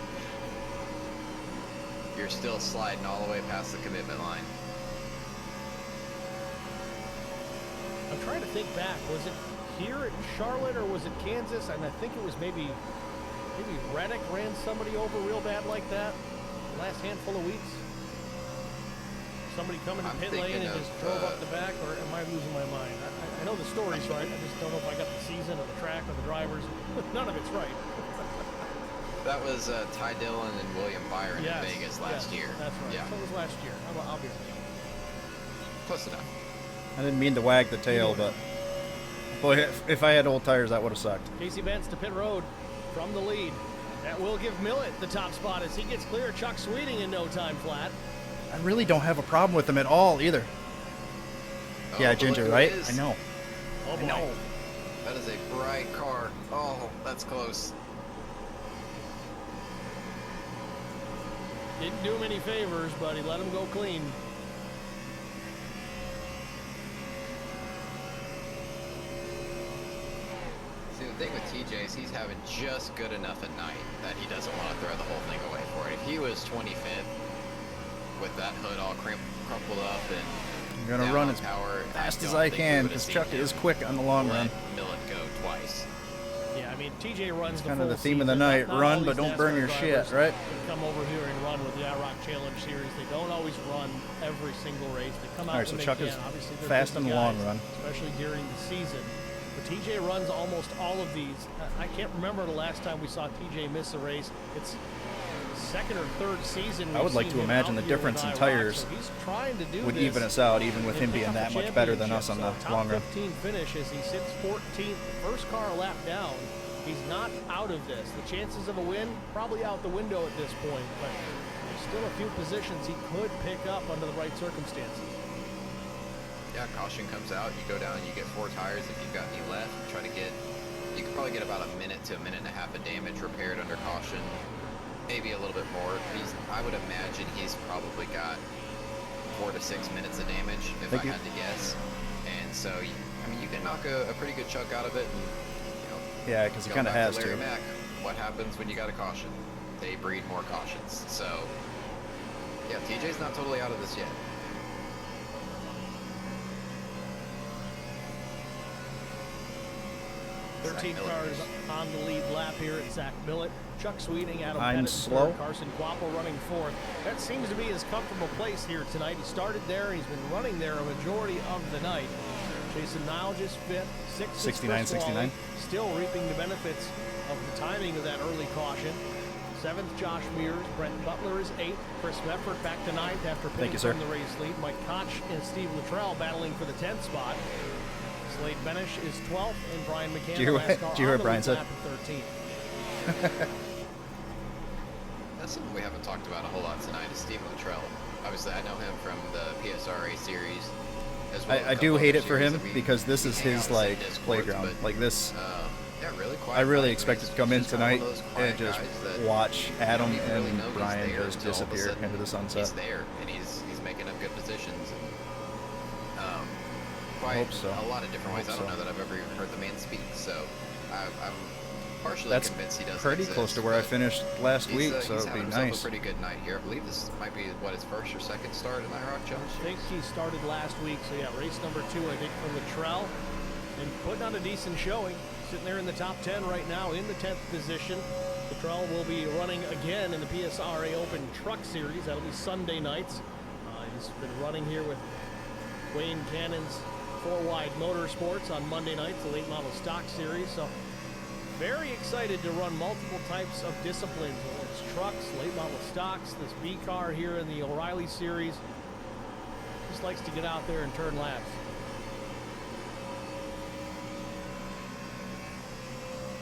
You're still sliding all the way past the commitment line. I'm trying to think back. Was it here at Charlotte or was it Kansas? And I think it was maybe Reddick ran somebody over real bad like that the last handful of weeks. Somebody coming to I'm pit lane and thinking just of, drove up the back, or am I losing my mind? I know the story's right. I just don't know if I got the season or the track or the drivers. None of it's right. That was Ty Dillon and William Byron Yes, in Vegas last year. That's right. Yeah, So it was last year. I'll be right. close enough. I didn't mean to wag the tail, but boy, if I had old tires, that would have sucked. Casey Bentz to pit road from the lead. That will give Millet the top spot as he gets clear. Chuck Sweeting in no time flat. I really don't have a problem with them at all either. Oh, Yeah, but Ginger, look who right? it is. I know. Oh boy. I know. That is a bright car. Oh, that's close. Didn't do him any favors, but he let him go clean. See, the thing with TJ is he's having just good enough at night that he doesn't want to throw the whole thing away for it. If he was 25th with that hood all crumpled up and I'm gonna down run on as power, fast as don't I think we can would've because seen Chuck him is quick on the long run. let Millet go twice. Yeah, I mean, TJ runs Kind the of full the theme of the season. night. Not Run, all but these don't burn NASCAR your drivers shit, right? that come over here and run with the IROC Challenge Series. They don't always run every single race. They come out All right, when so they Chuck can. is Obviously, they're fast busy in the long guys, run. especially during the season. But TJ runs almost all of these. I can't remember the last time we saw TJ miss a race. It's second or third season. I would we've like seen to him imagine out the here difference with in IROC, tires so he's trying to do would this even us out, even with and him pick being up that a much better than us on the championship. So long run. top 15 finish as he sits 14th, first car a lap down. He's not out of this. The chances of a win probably out the window at this point, but there's still a few positions he could pick up under the right circumstances. Yeah, caution comes out. You go down, you get 4 tires. If you've got any left, try to get. You could probably get about a minute to a minute and a half of damage repaired under caution. Maybe a little bit more. I would imagine he's probably got 4 to 6 minutes of damage, if I had to guess. And so, I mean, you can knock a pretty good chunk out of it. And, you know, Yeah, because he kind of has Larry to. Mack, what happens when you got a caution? They breed more cautions. So, yeah, TJ's not totally out of this yet. 13 cars on the lead lap here at Zach Millett. Chuck Sweeting, Adam I'm Pettit, slow. third, Carson Quapple running fourth. That seems to be his comfortable place here tonight. He started there, and he's been running there a majority of the night. Jason Niles just fifth, sixth, 69. still reaping the benefits of the timing of that early caution. Seventh, Josh Mears. Brent Butler is eighth. Chris Meffert back to ninth after pitting from the race lead. Mike Koch and Steve Luttrell battling for the 10th spot. Slade Benish is 12th, and Brian McCann. Do you hear what Brian said? 13th. That's something we haven't talked about a whole lot tonight is Steve Luttrell. Obviously, I know him from the PSRA series. As well I do hate it for him because this is his like playground. Like this. Yeah, really quiet. I really expected to come in tonight and just watch Adam and Brian just disappear into the sunset. He's there and he's making up good positions. And, I hope so. a lot of different ways. I don't know that I've ever even heard the man speak, so I'm partially That's convinced he doesn't pretty exist, close to where I finished last week, so he's it'd be having himself nice. a pretty good night here. I believe this might be his first or second start in IROC Challenge. I think he started last week, so yeah, race number 2, I think, for Luttrell. And putting on a decent showing. Sitting there in the top 10 right now in the 10th position. Luttrell will be running again in the PSRA Open Truck Series. That'll be Sunday nights. He's been running here with Wayne Cannon's 4-Wide Motorsports on Monday nights, the late model stock series. So very excited to run multiple types of disciplines, whether it's trucks, late model stocks, this B car here in the O'Reilly series. Just likes to get out there and turn laps.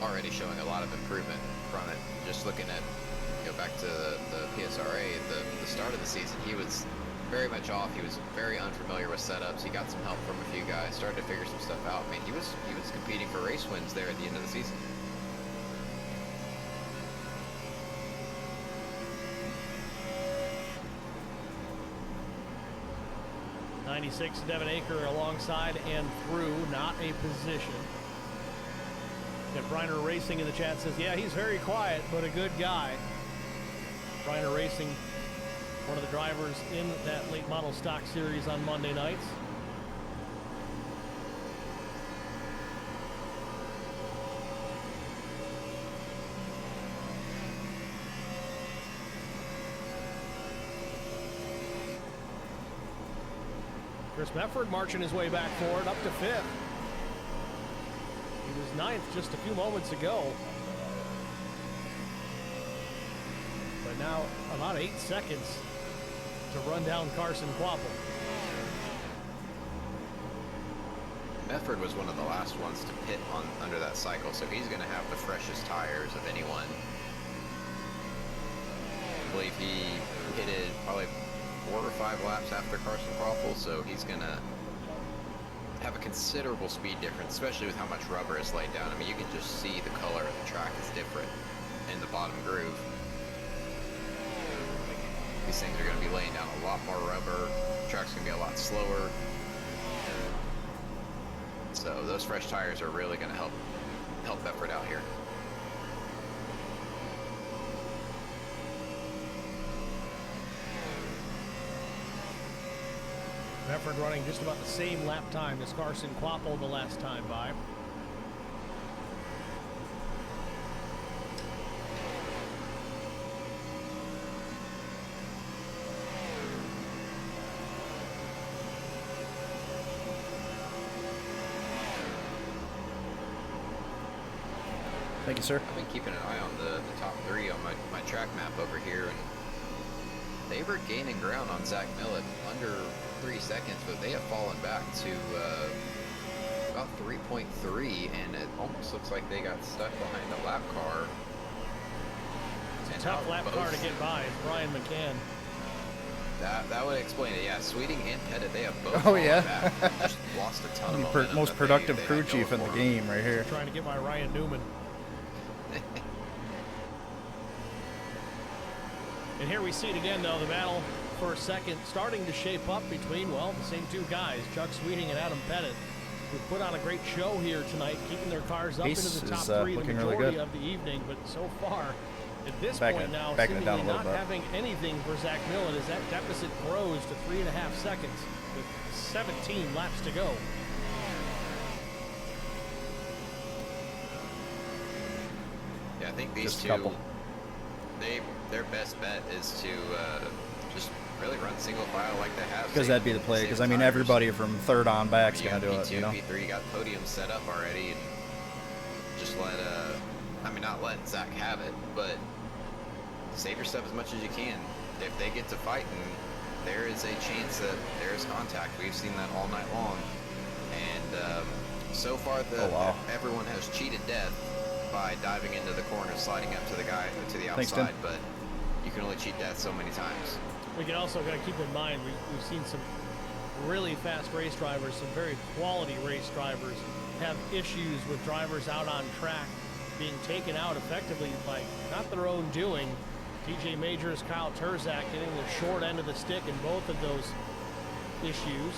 Already showing a lot of improvement from it. Just looking at, back to the PSRA, the start of the season, he was very much off. He was very unfamiliar with setups. He got some help from a few guys, started to figure some stuff out. I mean, he was competing for race wins there at the end of the season. '96 Devin Aker alongside and through, not a position. And Briner Racing in the chat says, yeah, he's very quiet, but a good guy. Briner Racing, one of the drivers in that late model stock series on Monday nights. Chris Mefford marching his way back forward up to 5th. He was 9th just a few moments ago. But now about 8 seconds to run down Carson Quapple. Mefford was one of the last ones to pit under that cycle, so he's going to have the freshest tires of anyone. I believe he pitted probably 4 or 5 laps after Carson Quapple, so he's going to have a considerable speed difference, especially with how much rubber is laid down. I mean, you can just see the color of the track is different in the bottom groove. These things are going to be laying down a lot more rubber. The track's going to be a lot slower. So those fresh tires are really going to help Mefford out here. Mefford running just about the same lap time as Carson Quapple the last time by. Thank you, sir. I've been keeping an eye on the top 3 on my track map over here, and they were gaining ground on Zach Millett under 3 seconds, but they have fallen back to about 3.3, and it almost looks like they got stuck behind a lap car. It's a tough lap car to get by. It's Brian McCann. That would explain it. Yeah, Sweeting and Pettit, they have both. Oh yeah. Back. Just lost a ton of momentum. Most productive crew chief in the game right here. Trying to get my Ryan Newman. And here we see it again, though, the battle for second starting to shape up between, well, the same two guys, Chuck Sweeting and Adam Pettit, who put on a great show here tonight, keeping their cars up Pace into the top is, three the looking really majority good. of the evening. But so far, at this Backing point it- now, backing it down a seemingly little not bit. having anything for Zach Millen as that deficit grows to 3.5 seconds with 17 laps to go. Yeah, I think these Just a two, couple. their best bet is to just really run single file like they have. Because that'd be the play. Save Because I mean, tires. everybody from third on back's You gonna got do it. P2, You know. P3, you got podium set up already, and just let I mean, not let Zach have it, but save your stuff as much as you can. If they get to fighting, there is a chance that there is contact. We've seen that all night long, and so far Oh, wow. everyone has cheated death by diving into the corner, sliding up to the guy to the Thanks, outside, Tim. but you can only cheat death so many times. We can also got to keep in mind we've seen some really fast race drivers, some very quality race drivers have issues with drivers out on track being taken out effectively by not their own doing. TJ Majors, Kyle Turzak getting the short end of the stick in both of those issues.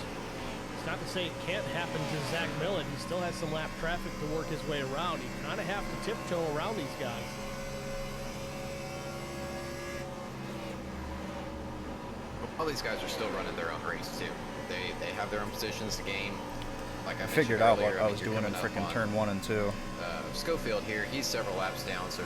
It's not to say it can't happen to Zach Millen. He still has some lap traffic to work his way around. You kind of have to tiptoe around these guys. All these guys are still running their own race too. They have their own positions to gain. Like I mentioned Figured out earlier, what I I mean, was you're doing in coming up freaking on, turn 1 and 2. Schofield here, he's several laps down, so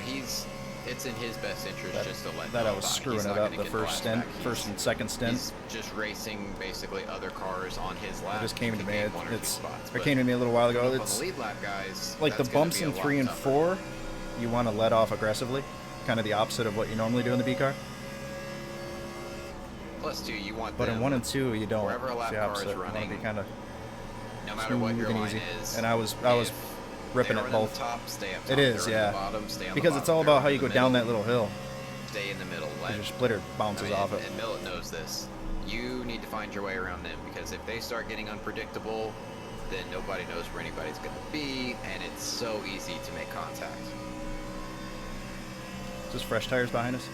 it's in his best interest just to let That I them was by. screwing He's it not up gonna the get first laps stint, back. first and second stint. He's just racing basically other cars on his lap. It just came He to can me. gain one or two It spots, came to me a little while ago. coming up It's on the lead lap guys, like the that's gonna bumps be a in lot 3 and tougher. 4. You want to let off aggressively, kind of the opposite of what you normally do in the B car. Plus two, you want But in them, 1 and 2, you don't. wherever a lap It's the car opposite. is You want running, to be kind of no matter what your smooth and line easy. is. And I was if ripping they're it running both. the top, stay up top. It is, They're running yeah. the bottom, stay on Because the it's bottom. all They're about how running you go the down middle, that little hill. Stay in the middle. Because your splitter bounces off it. And Millet knows this. You need to find your way around them, because if they start getting unpredictable, then nobody knows where anybody's going to be, and it's so easy to make contact. Just fresh tires behind us.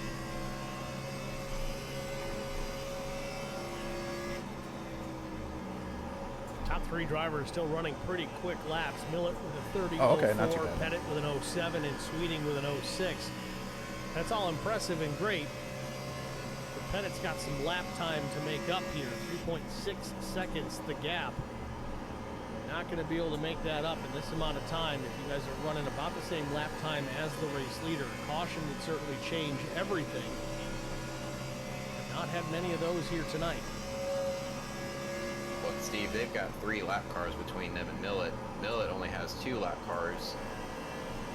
Top three drivers still running pretty quick laps. Millet with a 30.04, Oh, okay, not too bad. Pettit with an 07, and Sweeting with an 06. That's all impressive and great. But Pettit's got some lap time to make up here. 3.6 seconds the gap. Not going to be able to make that up in this amount of time if you guys are running about the same lap time as the race leader. Caution would certainly change everything. But not had many of those here tonight. Well, Steve, they've got 3 lap cars between them and Millet. Millet only has 2 lap cars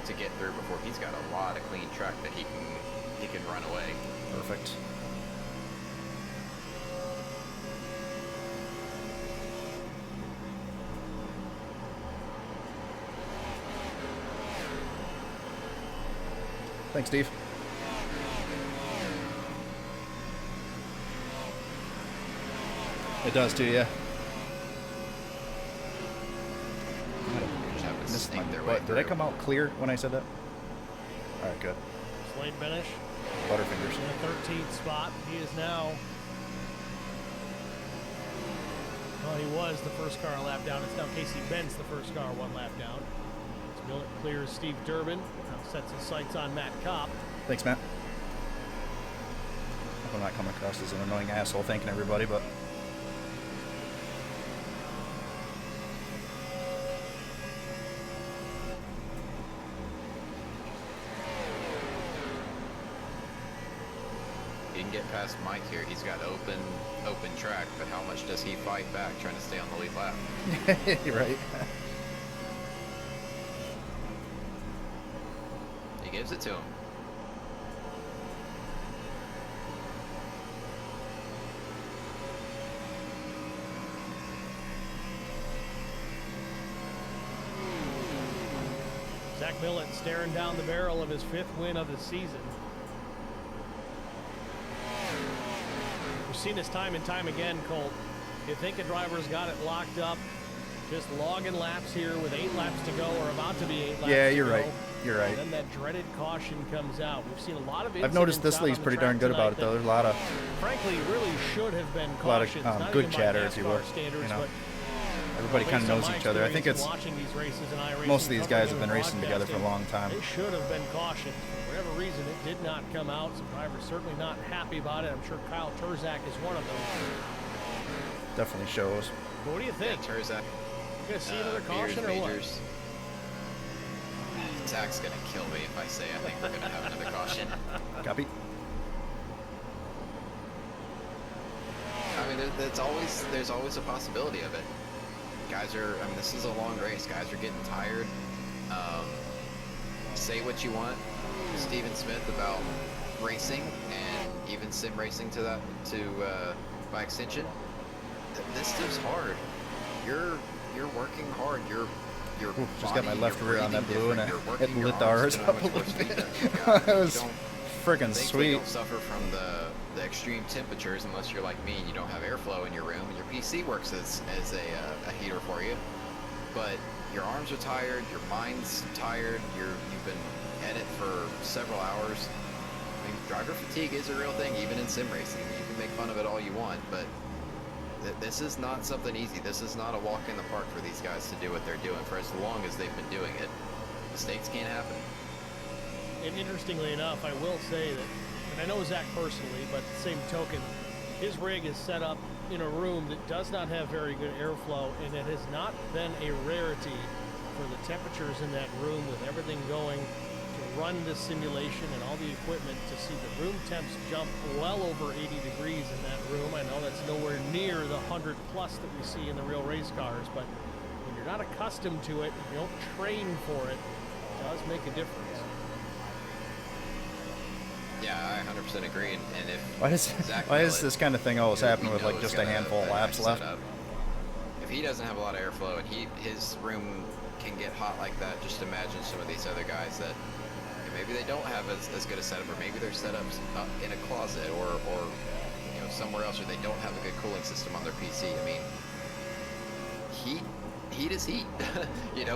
to get through before he's got a lot of clean track that he can run away. Perfect. Thanks, Steve. It does too, yeah. Just have to Missed my sneak their way butt. Did I through. come out clear when I said that? All right, good. Slade Benish Butterfingers. in the 13th spot. He is now. Well, he was the first car a lap down. It's now Casey Benz, the first car 1 lap down. As Millet clears Steve Durbin. Now sets his sights on Matt Kopp. Thanks, Matt. I'm not coming across as an annoying asshole thanking everybody, but You can get past Mike here. He's got open track, but how much does he fight back trying to stay on the lead lap? you're right. He gives it to him. Zach Millet staring down the barrel of his 5th win of the season. We've seen this time and time again, Colt. You think a driver's got it locked up, just logging laps here with 8 laps to go, or about to be 8 laps Yeah, to you're go. right. You're right. And then that dreaded caution comes out. We've seen a lot of I've noticed this incidents out league's on the pretty track darn good tonight about it, though. that, There's a lot of frankly, really should have been a lot of, cautions. Not good even by chatter, if you will. NASCAR standards, You know, but everybody kind of based on knows my each other. I think experience it's watching these races and iRacing, most of these guys have covering been and racing together for a long time. They should have been cautioned. For whatever reason, it did not come out. Some drivers certainly not happy about it. I'm sure Kyle Turzak is one of them. Definitely shows. But what do you think? Yeah, Turzak. You gonna see another caution or what? Zach's gonna kill me if I say I think we're gonna have another caution. Copy. I mean, there's always a possibility of it. Guys are, I mean, this is a long race. Guys are getting tired. Say what you want, Steven Smith, about racing and even sim racing by extension. This stuff's hard. You're working hard. You're Just got my left rear on that blue, and it lit the arms R's up a little bit. It was freaking They sweet. don't suffer from the extreme temperatures unless you're like me and you don't have airflow in your room, and your PC works as a heater for you. But your arms are tired, your mind's tired, you've been at it for several hours. I mean, driver fatigue is a real thing, even in sim racing. You can make fun of it all you want, but this is not something easy. This is not a walk in the park for these guys to do what they're doing for as long as they've been doing it. Mistakes can't happen. And interestingly enough, I will say that, and I know Zach personally, but the same token, his rig is set up in a room that does not have very good airflow, and it has not been a rarity for the temperatures in that room with everything going to run the simulation and all the equipment to see the room temps jump well over 80 degrees in that room. I know that's nowhere near the 100 plus that we see in the real race cars, but when you're not accustomed to it, you don't train for it, it does make a difference. Yeah, I 100% agree. And if Why is this kind of thing always happening with like just a handful of laps left? If he doesn't have a lot of airflow and his room can get hot like that, just imagine some of these other guys that maybe they don't have as good a setup, or maybe their setup's up in a closet or somewhere else, or they don't have a good cooling system on their PC. I mean, heat is heat.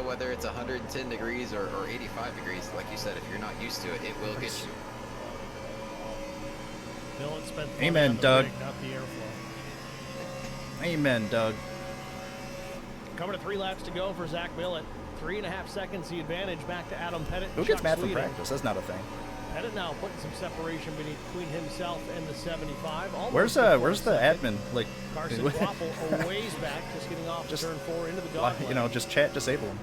Whether it's 110 degrees or 85 degrees, like you said, if you're not used to it, it will get you. Amen, Doug. Rig, not the airflow. Amen, Doug. Coming to 3 laps to go for Zach Millett. 3.5 seconds the advantage back to Adam Pettit. Who gets Chuck mad from Sweeting. practice? That's not a thing. Pettit now putting some separation between himself and the 75. Where's the admin? Like, Carson Waffle a ways back, just getting off turn 4 into the dog line. just chat disable him.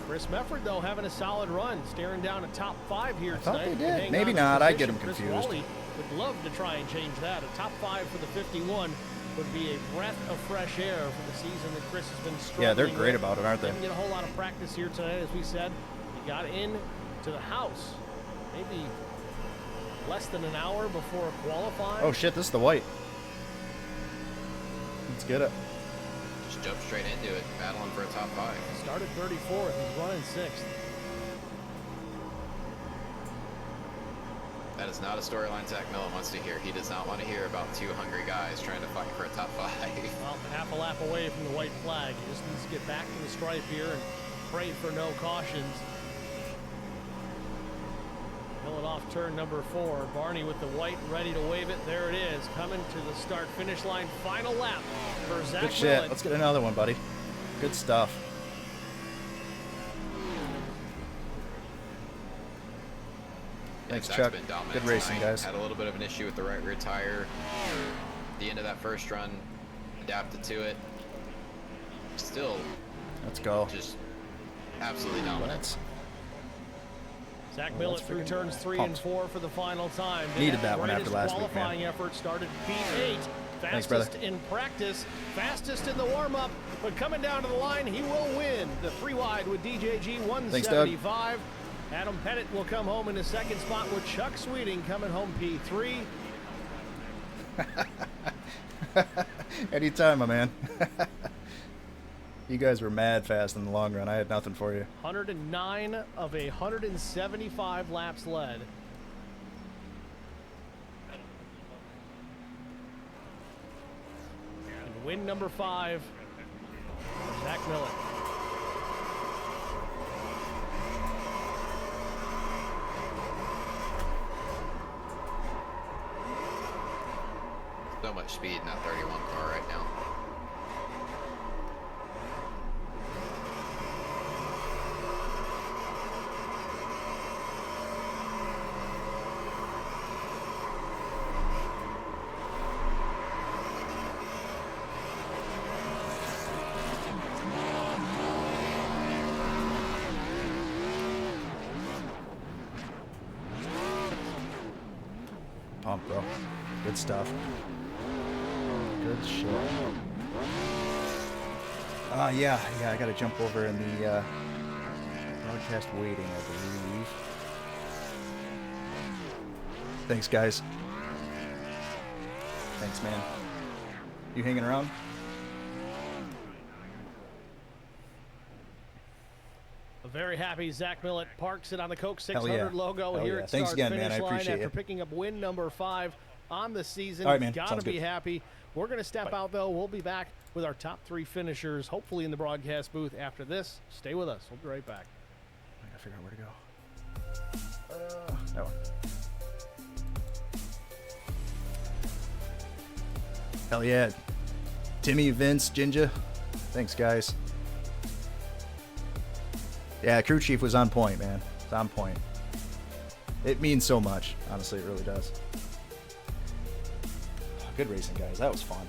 Chris Mefford, though, having a solid run, staring down a top 5 here tonight. I thought they did. Hang Maybe on to not. I get position. him Chris confused. Wally would love to try and change that. A top 5 for the 51 would be a breath of fresh air for the season that Chris has been struggling. Yeah, they're great with. about it, aren't they? Didn't get a whole lot of practice here tonight, as we said. He got in to the house maybe less than an hour before qualifying. Oh shit, this is the white. Let's get it. Just jump straight into it, battling for a top 5. Started 34th, he's running 6th. That is not a storyline Zach Millett wants to hear. He does not want to hear about 2 hungry guys trying to fight for a top 5. Well, half a lap away from the white flag. He just needs to get back to the stripe here and pray for no cautions. Millett off turn number 4. Barney with the white, ready to wave it. There it is, coming to the start-finish line. Final lap for Zach Good shit. Millett. Let's get another one, buddy. Good stuff. Thanks, Zach's Chuck. been dominant Good racing, tonight. guys. Had a little bit of an issue with the right rear tire. The end of that first run, adapted to it. Still, Let's go. just absolutely dominant. Let's Zach Well, Millett that's through freaking turns 3 pumped. and 4 for the final time. Needed that one after last week, man. Qualifying effort started P8. Thanks, Fastest brother. in practice, fastest in the warm-up, but coming down to the line, he will win. The 3 wide with DJG 175. Adam Pettit will come home in the second spot with Chuck Sweeting coming home P3. Anytime, my man. You guys were mad fast in the long run. I had nothing for you. 109 of 175 laps led. And win number 5, Zach Millett. So much speed in that 31 car right now. Pump, bro. Good stuff. Good shit. Yeah, I gotta jump over in the broadcast waiting, I believe. Thanks, guys. Thanks, man. You hanging around? A very happy Zach Millett parks it on the Coke Hell 600 yeah. logo Hell here yeah. at Thanks start again, man. I finish line appreciate after it. picking up win number 5 on the season. All right, man. Gotta Sounds be good. happy. We're gonna step out though. We'll be back with our top 3 finishers, hopefully in the broadcast booth after this. Stay with us. We'll be right back. I gotta figure out where to go. That one. Hell yeah. Timmy, Vince, Ginger. Thanks, guys. Yeah, crew chief was on point, man. It's on point. It means so much. Honestly, it really does. Good racing, guys. That was fun.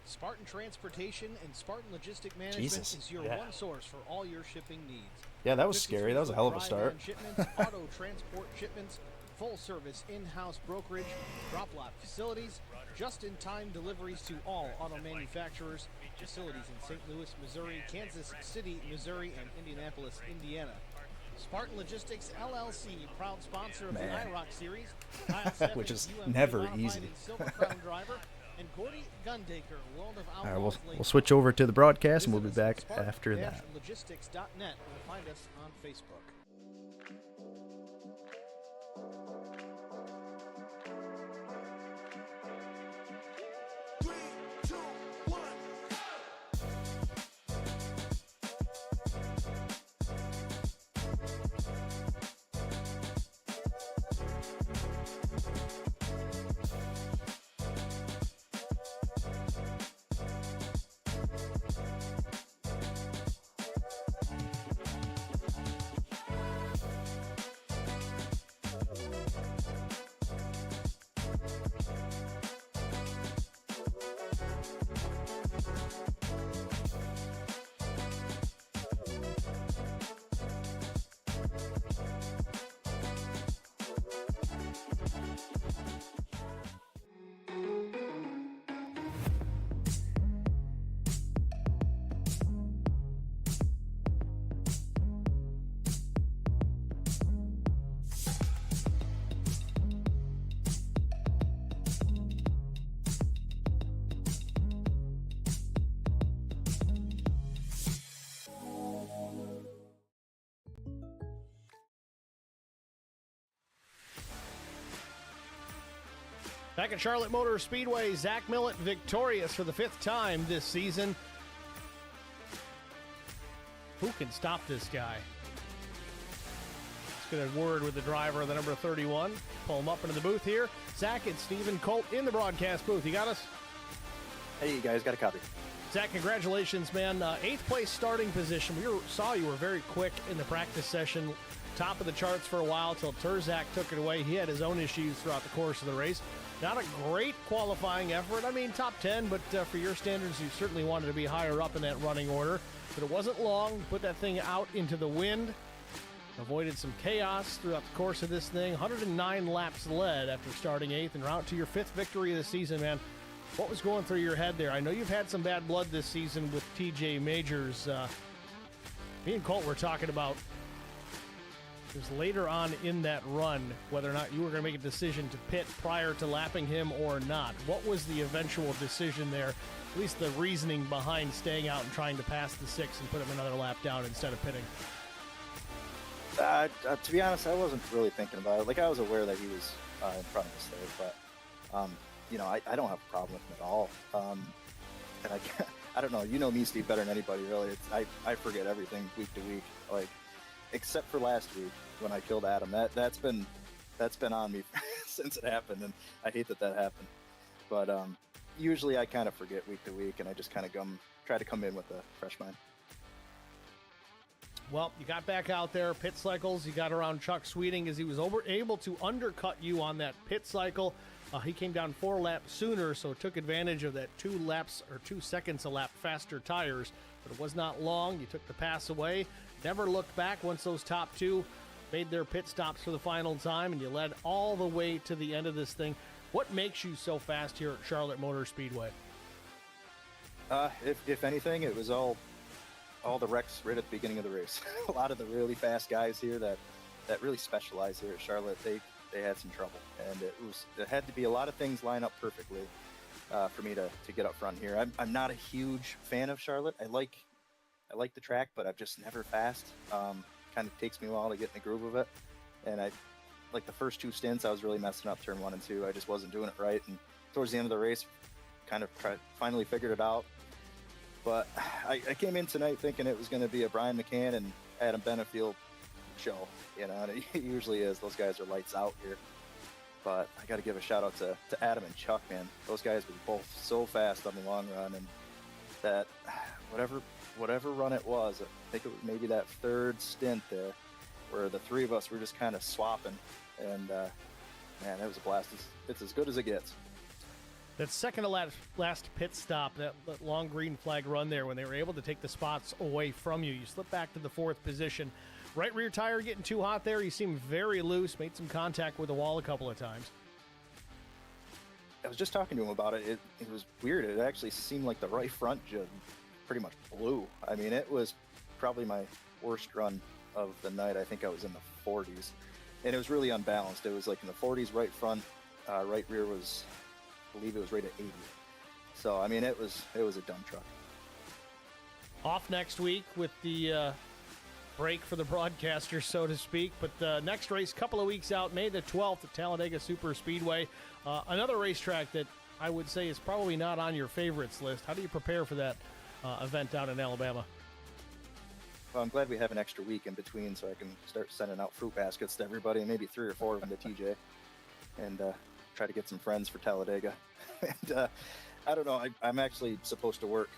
Spartan Transportation and Spartan Logistic Management Jesus, is your yeah. one source for all your shipping needs. Yeah, that was scary. That was a hell of a 53-foot start. dry van shipments, auto transport shipments, full service in-house brokerage, drop lot facilities, just-in-time deliveries to all auto manufacturers, facilities in St. Louis, Missouri, Kansas City, Missouri, and Indianapolis, Indiana. Spartan Logistics LLC, proud sponsor of Man. the IROC series, Kyle Stephens, Which is UMP never modified easy. and Silver Crown driver, and Gordy Gundaker, World of All right, Outlaws we'll Ladies. switch over to the broadcast and we'll be Visit us back at after that. Spartan-logistics.net or find us on Facebook. Back at Charlotte Motor Speedway, Zach Millett victorious for the 5th time this season. Who can stop this guy? Let's get a word with the driver of the number 31. Pull him up into the booth here. Zach, it's Stephen Colt in the broadcast booth. You got us? Hey, you guys, got a copy. Zach, congratulations, man. 8th place starting position. Saw you were very quick in the practice session. Top of the charts for a while till Terzak took it away. He had his own issues throughout the course of the race. Not a great qualifying effort. I mean, top 10, but for your standards, you certainly wanted to be higher up in that running order. But it wasn't long. Put that thing out into the wind. Avoided some chaos throughout the course of this thing. 109 laps led after starting 8th and route to your 5th victory of the season, man. What was going through your head there? I know you've had some bad blood this season with TJ Majors. Me and Colt were talking about just later on in that run whether or not you were going to make a decision to pit prior to lapping him or not. What was the eventual decision there? At least the reasoning behind staying out and trying to pass the 6 and put him another lap down instead of pitting. To be honest, I wasn't really thinking about it. Like, I was aware that he was in front of us there, but I don't have a problem with him at all. And I don't know. You know me, Steve, better than anybody, really. I forget everything week to week, like except for last week when I killed Adam. That's been on me since it happened, and I hate that happened. But usually I kind of forget week to week, and I just kind of try to come in with a fresh mind. Well, you got back out there, pit cycles. You got around Chuck Sweeting as he was able to undercut you on that pit cycle. He came down 4 laps sooner, so took advantage of that 2 seconds a lap faster tires. But it was not long. You took the pass away. Never looked back once those top 2 made their pit stops for the final time, and you led all the way to the end of this thing. What makes you so fast here at Charlotte Motor Speedway? If anything, it was all the wrecks right at the beginning of the race. A lot of the really fast guys here that really specialize here at Charlotte, they had some trouble, and it had to be a lot of things line up perfectly for me to get up front here. I'm not a huge fan of Charlotte. I like the track, but I'm just never fast. Kind of takes me a while to get in the groove of it, and like the first 2 stints, I was really messing up turn 1 and 2. I just wasn't doing it right, and towards the end of the race, kind of finally figured it out. But I came in tonight thinking it was going to be a Brian McCann and Adam Benefield show, and it usually is. Those guys are lights out here. But I got to give a shout out to Adam and Chuck, man. Those guys were both so fast on the long run, and that whatever run it was, I think it was maybe that 3rd stint there, where the 3 of us were just kind of swapping, and man, it was a blast. It's as good as it gets. That second to last pit stop, that long green flag run there, when they were able to take the spots away from you, you slip back to the 4th position. Right rear tire getting too hot there. You seemed very loose, made some contact with the wall a couple of times. I was just talking to him about it. It was weird. It actually seemed like the right front just pretty much blew. I mean, it was probably my worst run of the night. I think I was in the 40s, and it was really unbalanced. It was like in the 40s right front, right rear was, I believe it was right at 80. So I mean, it was a dump truck. Off next week with the break for the broadcaster, so to speak. But the next race, couple of weeks out, May the 12th at Talladega Super Speedway. Another racetrack that I would say is probably not on your favorites list. How do you prepare for that event out in Alabama? Well, I'm glad we have an extra week in between, so I can start sending out fruit baskets to everybody, maybe 3 or 4 of them to TJ, and try to get some friends for Talladega. And I don't know, I'm actually supposed to work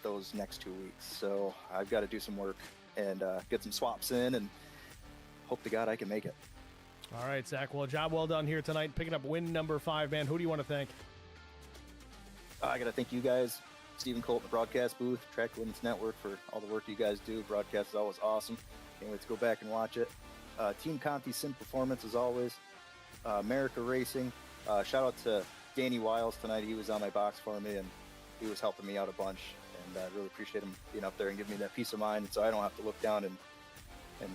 those next 2 weeks, so I've got to do some work and get some swaps in, and hope to God I can make it. All right, Zach. Well, job well done here tonight, picking up win number 5, man. Who do you want to thank? I got to thank you guys, Stephen Colt, the broadcast booth, Track Limits Network, for all the work you guys do. Broadcast is always awesome. Can't wait to go back and watch it. Team Conti Sim Performance, as always. America Racing. Shout out to Danny Wiles tonight. He was on my box for me, and he was helping me out a bunch. And I really appreciate him being up there and giving me that peace of mind, so I don't have to look down and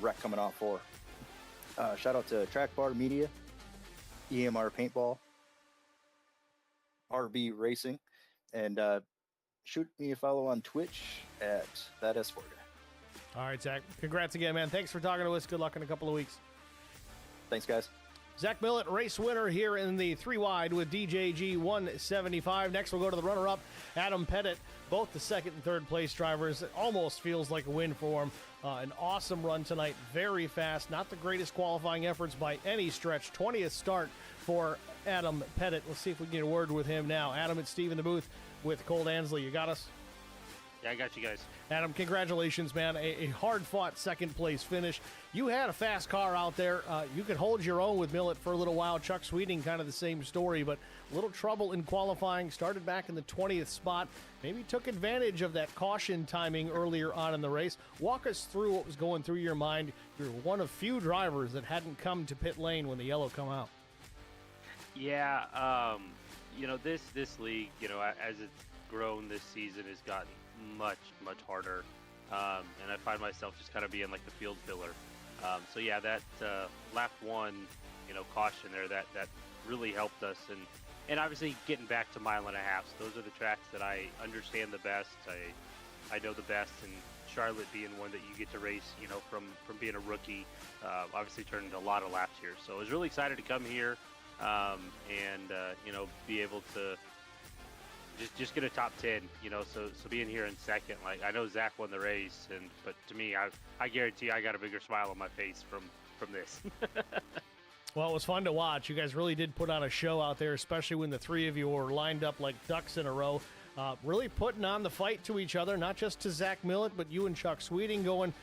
wreck coming off 4. Shout out to Track Bar Media, EMR Paintball, RB Racing, and shoot me a follow on Twitch at that S4 guy. All right, Zach. Congrats again, man. Thanks for talking to us. Good luck in a couple of weeks. Thanks, guys. Zach Millett, race winner here in the 3 wide with DJG 175. Next, we'll go to the runner-up, Adam Pettit. Both the 2nd and 3rd place drivers. It almost feels like a win for him. An awesome run tonight, very fast. Not the greatest qualifying efforts by any stretch. 20th start for Adam Pettit. Let's see if we can get a word with him now. Adam, it's Steve in the booth with Cole Dansley. You got us? Yeah, I got you guys. Adam, congratulations, man. A hard-fought 2nd place finish. You had a fast car out there. You could hold your own with Millett for a little while. Chuck Sweeting, kind of the same story, but a little trouble in qualifying. Started back in the 20th spot. Maybe took advantage of that caution timing earlier on in the race. Walk us through what was going through your mind. You're one of few drivers that hadn't come to pit lane when the yellow come out. Yeah, this league, as it's grown this season, has gotten much harder, and I find myself just kind of being like the field filler. So yeah, that lap 1, caution there, that really helped us, and obviously getting back to 1.5 miles. Those are the tracks that I understand the best. I know the best, and Charlotte being one that you get to race, from being a rookie, obviously turned into a lot of laps here. So I was really excited to come here. and be able to just get a top 10. So being here in second, like I know Zach won the race, but to me, I guarantee I got a bigger smile on my face from this. Well, it was fun to watch. You guys really did put on a show out there, especially when the three of you were lined up like ducks in a row, really putting on the fight to each other, not just to Zach Millett, but you and Chuck Sweeting going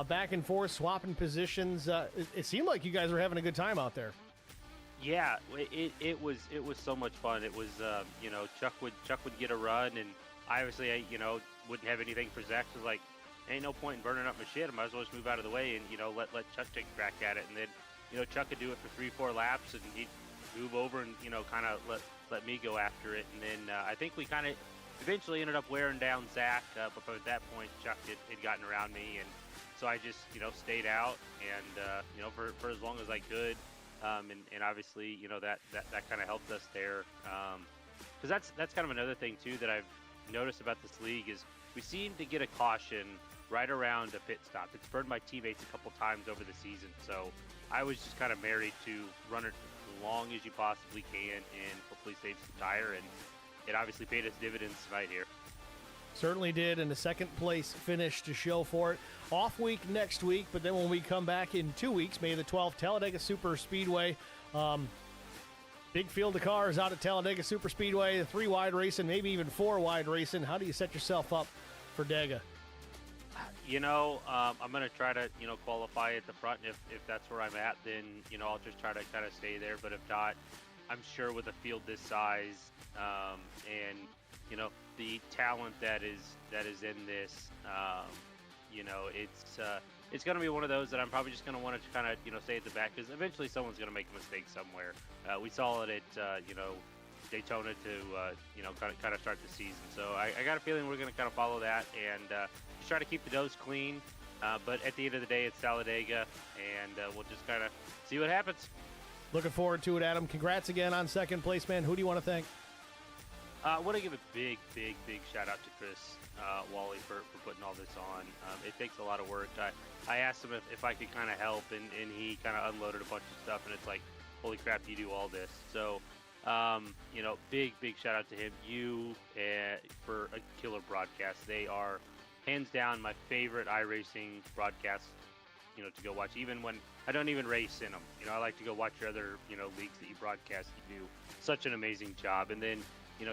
back and forth, swapping positions. It seemed like you guys were having a good time out there. Yeah, it was so much fun. It was Chuck would get a run, and I obviously wouldn't have anything for Zach. So it was like, ain't no point in burning up my shit. I might as well just move out of the way and let Chuck take a crack at it, and then Chuck could do it for 3-4 laps, and he'd move over and kind of let me go after it, and then I think we kind of eventually ended up wearing down Zach, but at that point Chuck had gotten around me, and so I just stayed out and for as long as I could, and obviously that kind of helped us there, because that's kind of another thing too that I've noticed about this league is we seem to get a caution right around a pit stop. It's burned my teammates a couple times over the season, so I was just kind of married to run it as long as you possibly can and hopefully save some tire, and it obviously paid us dividends tonight here. Certainly did, and a second place finish to show for it. Off week next week, but then when we come back in 2 weeks, May the 12th, Talladega Super Speedway. Big field of cars out at Talladega Super Speedway, 3 wide racing, maybe even 4 wide racing. How do you set yourself up for Dega? I'm going to try to, qualify at the front. If that's where I'm at, then, I'll just try to kind of stay there. But if not, I'm sure with a field this size, and, the talent that is in this, it's going to be one of those that I'm probably just going to want to kind of, stay at the back, because eventually someone's going to make a mistake somewhere. We saw it at, Daytona to, kind of start the season. So I got a feeling we're going to kind of follow that and just try to keep the nose clean. But at the end of the day, it's Talladega, and we'll just kind of see what happens. Looking forward to it, Adam. Congrats again on second place, man. Who do you want to thank? I want to give a big shout out to Chris Wally for putting all this on. It takes a lot of work. I asked him if I could kind of help, and he kind of unloaded a bunch of stuff, and it's like, holy crap, you do all this. So, big shout out to him. You for a killer broadcast. They are hands down my favorite iRacing broadcasts, to go watch, even when I don't even race in them. I like to go watch your other, leagues that you broadcast. You do such an amazing job. And then,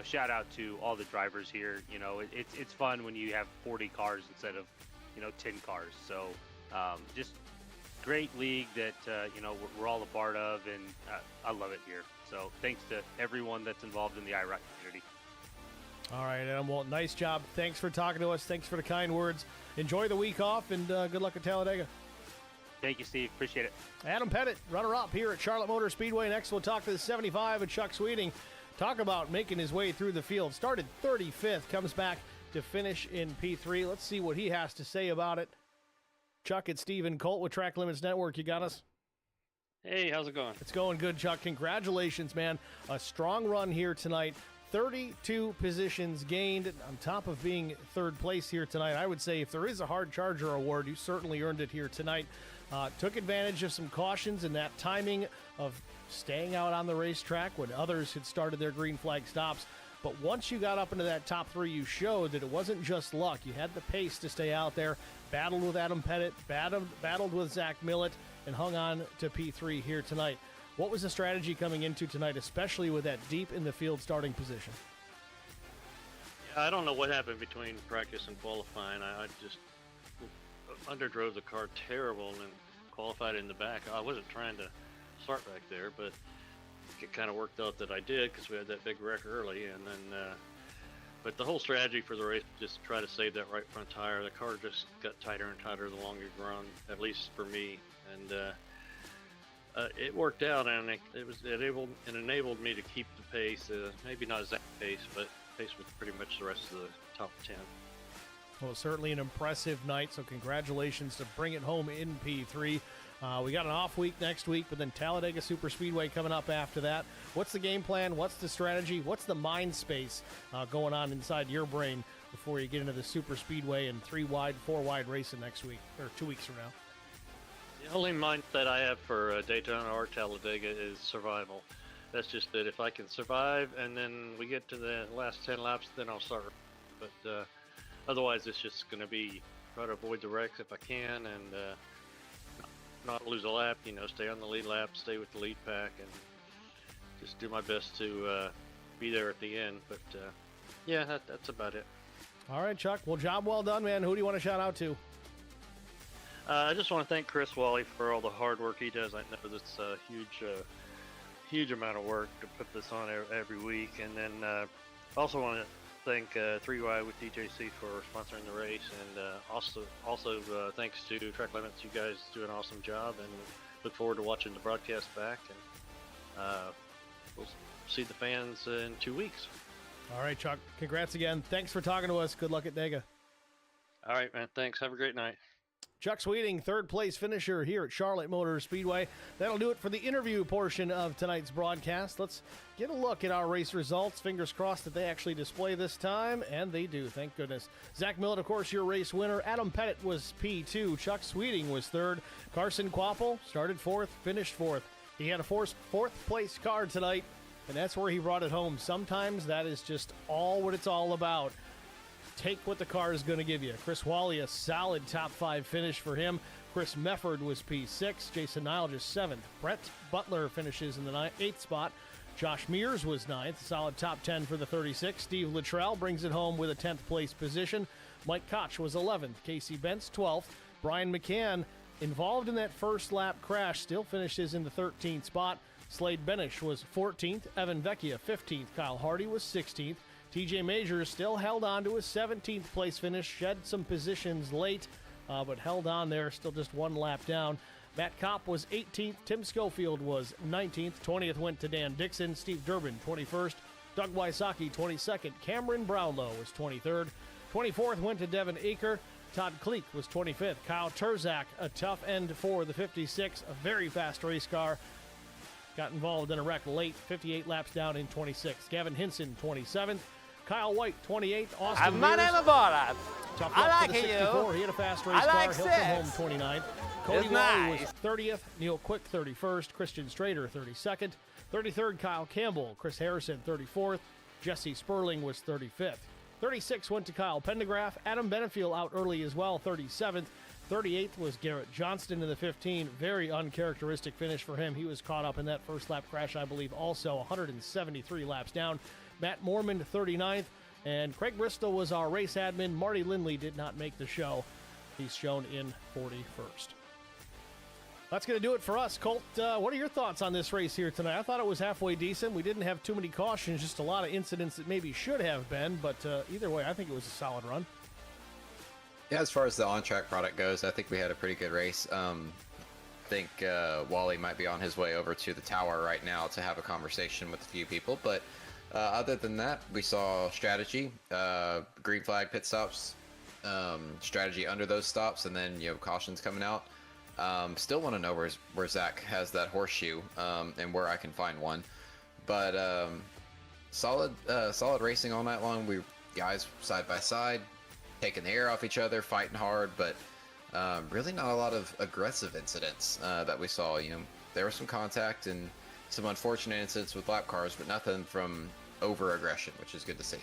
shout out to all the drivers here. It's fun when you have 40 cars instead of, 10 cars. So, just great league that, we're all a part of, and I love it here. So thanks to everyone that's involved in the IROC community. All right, Adam. Well, nice job. Thanks for talking to us. Thanks for the kind words. Enjoy the week off, and good luck at Talladega. Thank you, Steve. Appreciate it. Adam Pettit, runner-up here at Charlotte Motor Speedway. Next, we'll talk to the 75 and Chuck Sweeting. Talk about making his way through the field. Started 35th, comes back to finish in P3. Let's see what he has to say about it. Chuck, it's Stephen Colt with Track Limits Network. You got us? Hey, how's it going? It's going good, Chuck. Congratulations, man. A strong run here tonight. 32 positions gained on top of being third place here tonight. I would say if there is a Hard Charger award, you certainly earned it here tonight. Took advantage of some cautions and that timing of staying out on the racetrack when others had started their green flag stops. But once you got up into that top 3, you showed that it wasn't just luck. You had the pace to stay out there, battled with Adam Pettit, battled with Zach Millett, and hung on to P3 here tonight. What was the strategy coming into tonight, especially with that deep in the field starting position? Yeah, I don't know what happened between practice and qualifying. I just underdrove the car terrible and qualified in the back. I wasn't trying to start back there, but it kind of worked out that I did because we had that big wreck early. And then, but the whole strategy for the race was just to try to save that right front tire. The car just got tighter and tighter the longer you run, at least for me. And it worked out, and it enabled me to keep the pace. Maybe not exact pace, but pace with pretty much the rest of the top 10. Well, certainly an impressive night, so congratulations to bring it home in P3. We got an off week next week, but then Talladega Super Speedway coming up after that. What's the game plan? What's the strategy? What's the mind space going on inside your brain before you get into the Super Speedway and 3 wide, 4 wide racing next week, or 2 weeks from now? The only mindset I have for Daytona or Talladega is survival. That's just that if I can survive and then we get to the last 10 laps, then I'll start. But otherwise, it's just going to be try to avoid the wrecks if I can and not lose a lap. Stay on the lead lap, stay with the lead pack, and just do my best to be there at the end. But yeah, that's about it. All right, Chuck. Well, job well done, man. Who do you want to shout out to? I just want to thank Chris Wally for all the hard work he does. I know that's a huge amount of work to put this on every week. And then also want to thank 3Y with DJC for sponsoring the race. And also thanks to Track Limits. You guys do an awesome job. And look forward to watching the broadcast back. And we'll see the fans in 2 weeks. All right, Chuck. Congrats again. Thanks for talking to us. Good luck at Dega. All right, man. Thanks. Have a great night. Chuck Sweeting, third place finisher here at Charlotte Motor Speedway. That'll do it for the interview portion of tonight's broadcast. Let's get a look at our race results. Fingers crossed that they actually display this time, and they do, thank goodness. Zach Millett, of course, your race winner. Adam Pettit was P2. Chuck Sweeting was third. Carson Quapple started fourth, finished fourth. He had a fourth place car tonight, and that's where he brought it home. Sometimes that is just all what it's all about. Take what the car is going to give you. Chris Wally, a solid top 5 finish for him. Chris Mefford was P6. Jason Nile just 7th. Brett Butler finishes in the 8th spot. Josh Mears was 9th. Solid top 10 for the 36. Steve Luttrell brings it home with a 10th place position. Mike Koch was 11th. Casey Bentz 12th. Brian McCann, involved in that first lap crash, still finishes in the 13th spot. Slade Benish was 14th. Evan Vecchia 15th. Kyle Hardy was 16th. TJ Majors still held on to a 17th place finish, shed some positions late, but held on there, still just one lap down. Matt Kopp was 18th, Tim Schofield was 19th, 20th went to Dan Dixon, Steve Durbin 21st, Doug Wysocki 22nd, Cameron Brownlow was 23rd, 24th went to Devin Aker, Todd Kleek was 25th, Kyle Terzak, a tough end for the 56, a very fast race car, got involved in a wreck late, 58 laps down in 26th, Gavin Hinson 27th, Kyle White, 28th. Austin My name is Borat. Tough I luck like for the 64. you. He had a fast race I car. like Hilton Home, six. 29th. Cody It's Wally nice. was 30th. Neil Quick, 31st. Christian Strader, 32nd. 33rd, Kyle Campbell. Chris Harrison, 34th. Jesse Sperling was 35th. 36 went to Kyle Pendergraph. Adam Benefiel out early as well, 37th. 38th was Garrett Johnston in the 15. Very uncharacteristic finish for him. He was caught up in that first lap crash, I believe, also 173 laps down. Matt Mormon, 39th. And Craig Bristol was our race admin. Marty Lindley did not make the show. He's shown in 41st. That's going to do it for us. Colt, what are your thoughts on this race here tonight? I thought it was halfway decent. We didn't have too many cautions, just a lot of incidents that maybe should have been. But either way, I think it was a solid run. Yeah, as far as the on-track product goes, I think we had a pretty good race. I think Wally might be on his way over to the tower right now to have a conversation with a few people, but other than that, we saw strategy, green flag pit stops, strategy under those stops, and then cautions coming out. Still want to know where Zach has that horseshoe and where I can find one. But solid racing all night long. We guys side by side, taking the air off each other, fighting hard, but really not a lot of aggressive incidents that we saw. There was some contact and some unfortunate incidents with lap cars, but nothing from over aggression, which is good to see.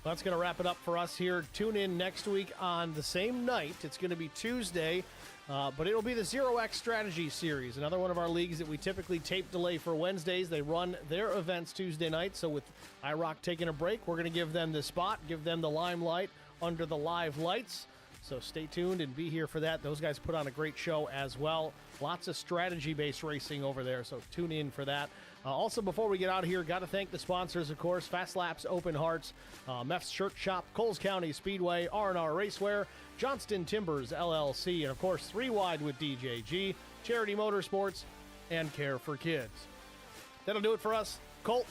That's going to wrap it up for us here. Tune in next week on the same night. It's going to be Tuesday, but it'll be the 0X Strategy Series, another one of our leagues that we typically tape delay for Wednesdays. They run their events Tuesday night, so with IROC taking a break, we're going to give them the spot, give them the limelight under the live lights. So stay tuned and be here for that. Those guys put on a great show as well. Lots of strategy-based racing over there, so tune in for that. Also, before we get out of here, got to thank the sponsors, of course, Fast Laps, Open Hearts, Meff's Shirt Shop, Coles County Speedway, R&R Racewear, Johnston Timbers, LLC, and, of course, 3 Wide with DJG, Charity Motorsports, and Care for Kids. That'll do it for us. Colt,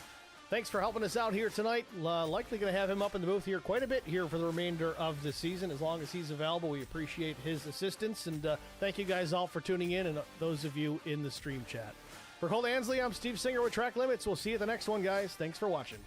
thanks for helping us out here tonight. Likely going to have him up in the booth here quite a bit here for the remainder of the season. As long as he's available, we appreciate his assistance. And thank you guys all for tuning in, and those of you in the stream chat. For Colt Ansley, I'm Steve Singer with Track Limits. We'll see you at the next one, guys. Thanks for watching.